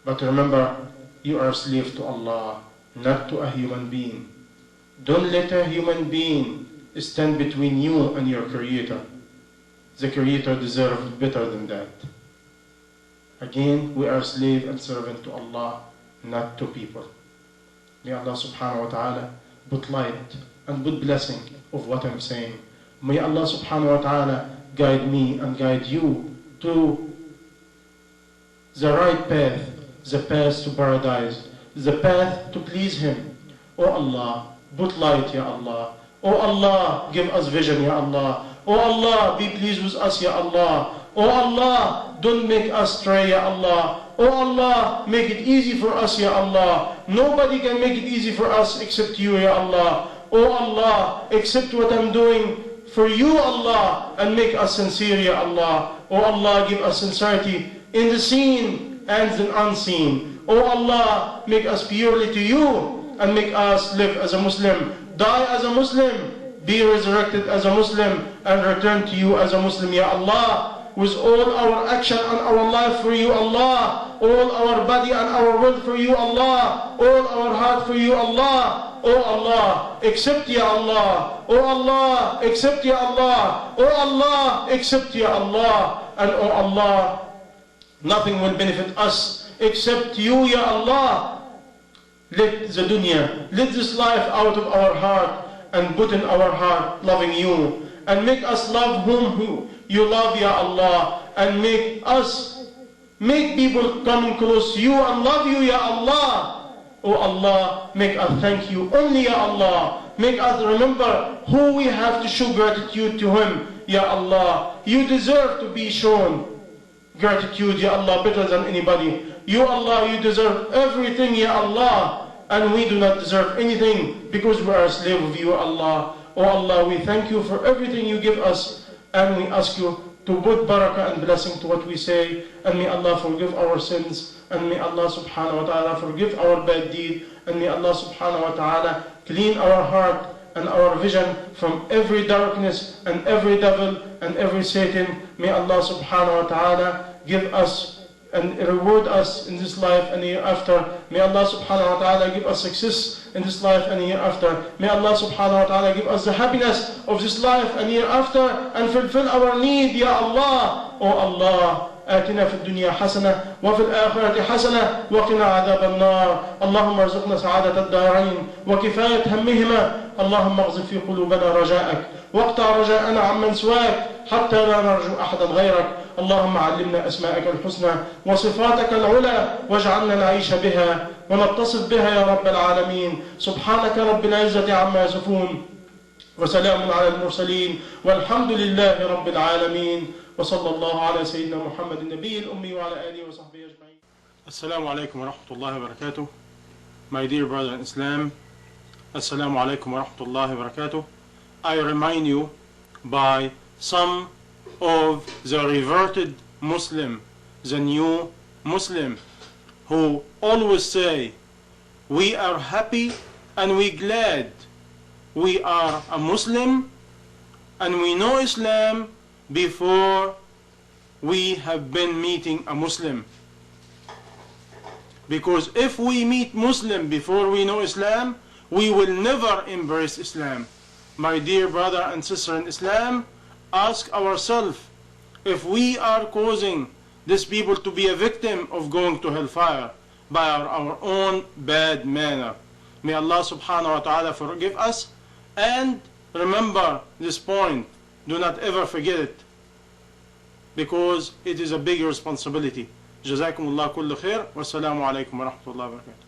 But remember, you are a slave to Allah, not to a human being. Don't let a human being stand between you and your Creator. The Creator deserves better than that. Again, we are slave and servant to Allah, not to people. May Allah subhanahu wa ta'ala put light and put blessing of what I'm saying. May Allah subhanahu wa ta'ala guide me and guide you to the right path, the path to paradise, the path to please Him. Oh Allah, put light, Ya Allah. Oh Allah, give us vision, Ya Allah. Oh Allah, be pleased with us, Ya Allah. Oh Allah, don't make us stray, Ya Allah. Oh Allah, make it easy for us, Ya Allah. Nobody can make it easy for us except You, Ya Allah. Oh Allah, accept what I'm doing for You, Allah, and make us sincere, Ya Allah. Oh Allah, give us sincerity in the seen and the unseen. Oh Allah, make us purely to You and make us live as a Muslim, die as a Muslim, be resurrected as a Muslim, and return to You as a Muslim, Ya Allah. With all our action and our life for You, Allah. All our body and our will for You, Allah. All our heart for You, Allah. Oh Allah, accept, Ya Allah. Oh Allah, accept, Ya Allah. Oh Allah, accept, Ya Allah. And oh Allah, nothing will benefit us except You, Ya Allah. Let the dunya, let this life out of our heart and put in our heart loving You. And make us love whom You love, Ya Allah. And make people coming close to You and love You, Ya Allah. Oh Allah, make us thank You only, Ya Allah. make us remember who we have to show gratitude to Him, Ya Allah. You deserve to be shown gratitude, Ya Allah, better than anybody. You Allah, you deserve everything, Ya Allah, and we do not deserve anything because we are a slave of you, Allah. Oh Allah, we thank you for everything you give us, and we ask you to put barakah and blessing to what we say, and may Allah forgive our sins, and may Allah subhanahu wa ta'ala forgive our bad deed, and may Allah subhanahu wa ta'ala clean our heart and our vision from every darkness and every devil and every Satan. May Allah subhanahu wa ta'ala give us and reward us in this life and hereafter. May Allah subhanahu wa ta'ala give us success in this life and hereafter. May Allah subhanahu wa ta'ala give us the happiness of this life and hereafter and fulfill our need, Ya Allah. Oh Allah, آتنا في الدنيا حسنة وفي الآخرة حسنة وقنا عذاب النار. اللهم ارزقنا سعادة الدارين وكفاية همهما. اللهم اغزل في قلوبنا رجاءك واقطع رجاءنا عمن سواك حتى لا نرجو أحدا غيرك. اللهم علمنا أسماءك الحسنى وصفاتك العلى واجعلنا نعيش بها ونتصف بها يا رب العالمين. سبحانك رب العزة عما يصفون وسلام على المرسلين والحمد لله رب العالمين. وصلى الله على سيدنا محمد النبي الأمي وعلى آله وصحبه أجمعين. السلام عليكم ورحمة الله وبركاته. My dear brother in Islam, Assalamu alaikum wa rahmatullahi wa barakatuh. I remind you by some of the reverted Muslim, the new Muslim, who always say, we are happy and we glad we are a Muslim and we know Islam before we have been meeting a Muslim. Because if we meet Muslim before we know Islam, we will never embrace Islam. My dear brother and sister in Islam, ask ourselves if we are causing these people to be a victim of going to hellfire by our own bad manner. May Allah subhanahu wa ta'ala forgive us, and remember this point, do not ever forget it, because it is a big responsibility. Jazakumullah kullu khair, wassalamu alaikum wa rahmatullahi wa barakatuh.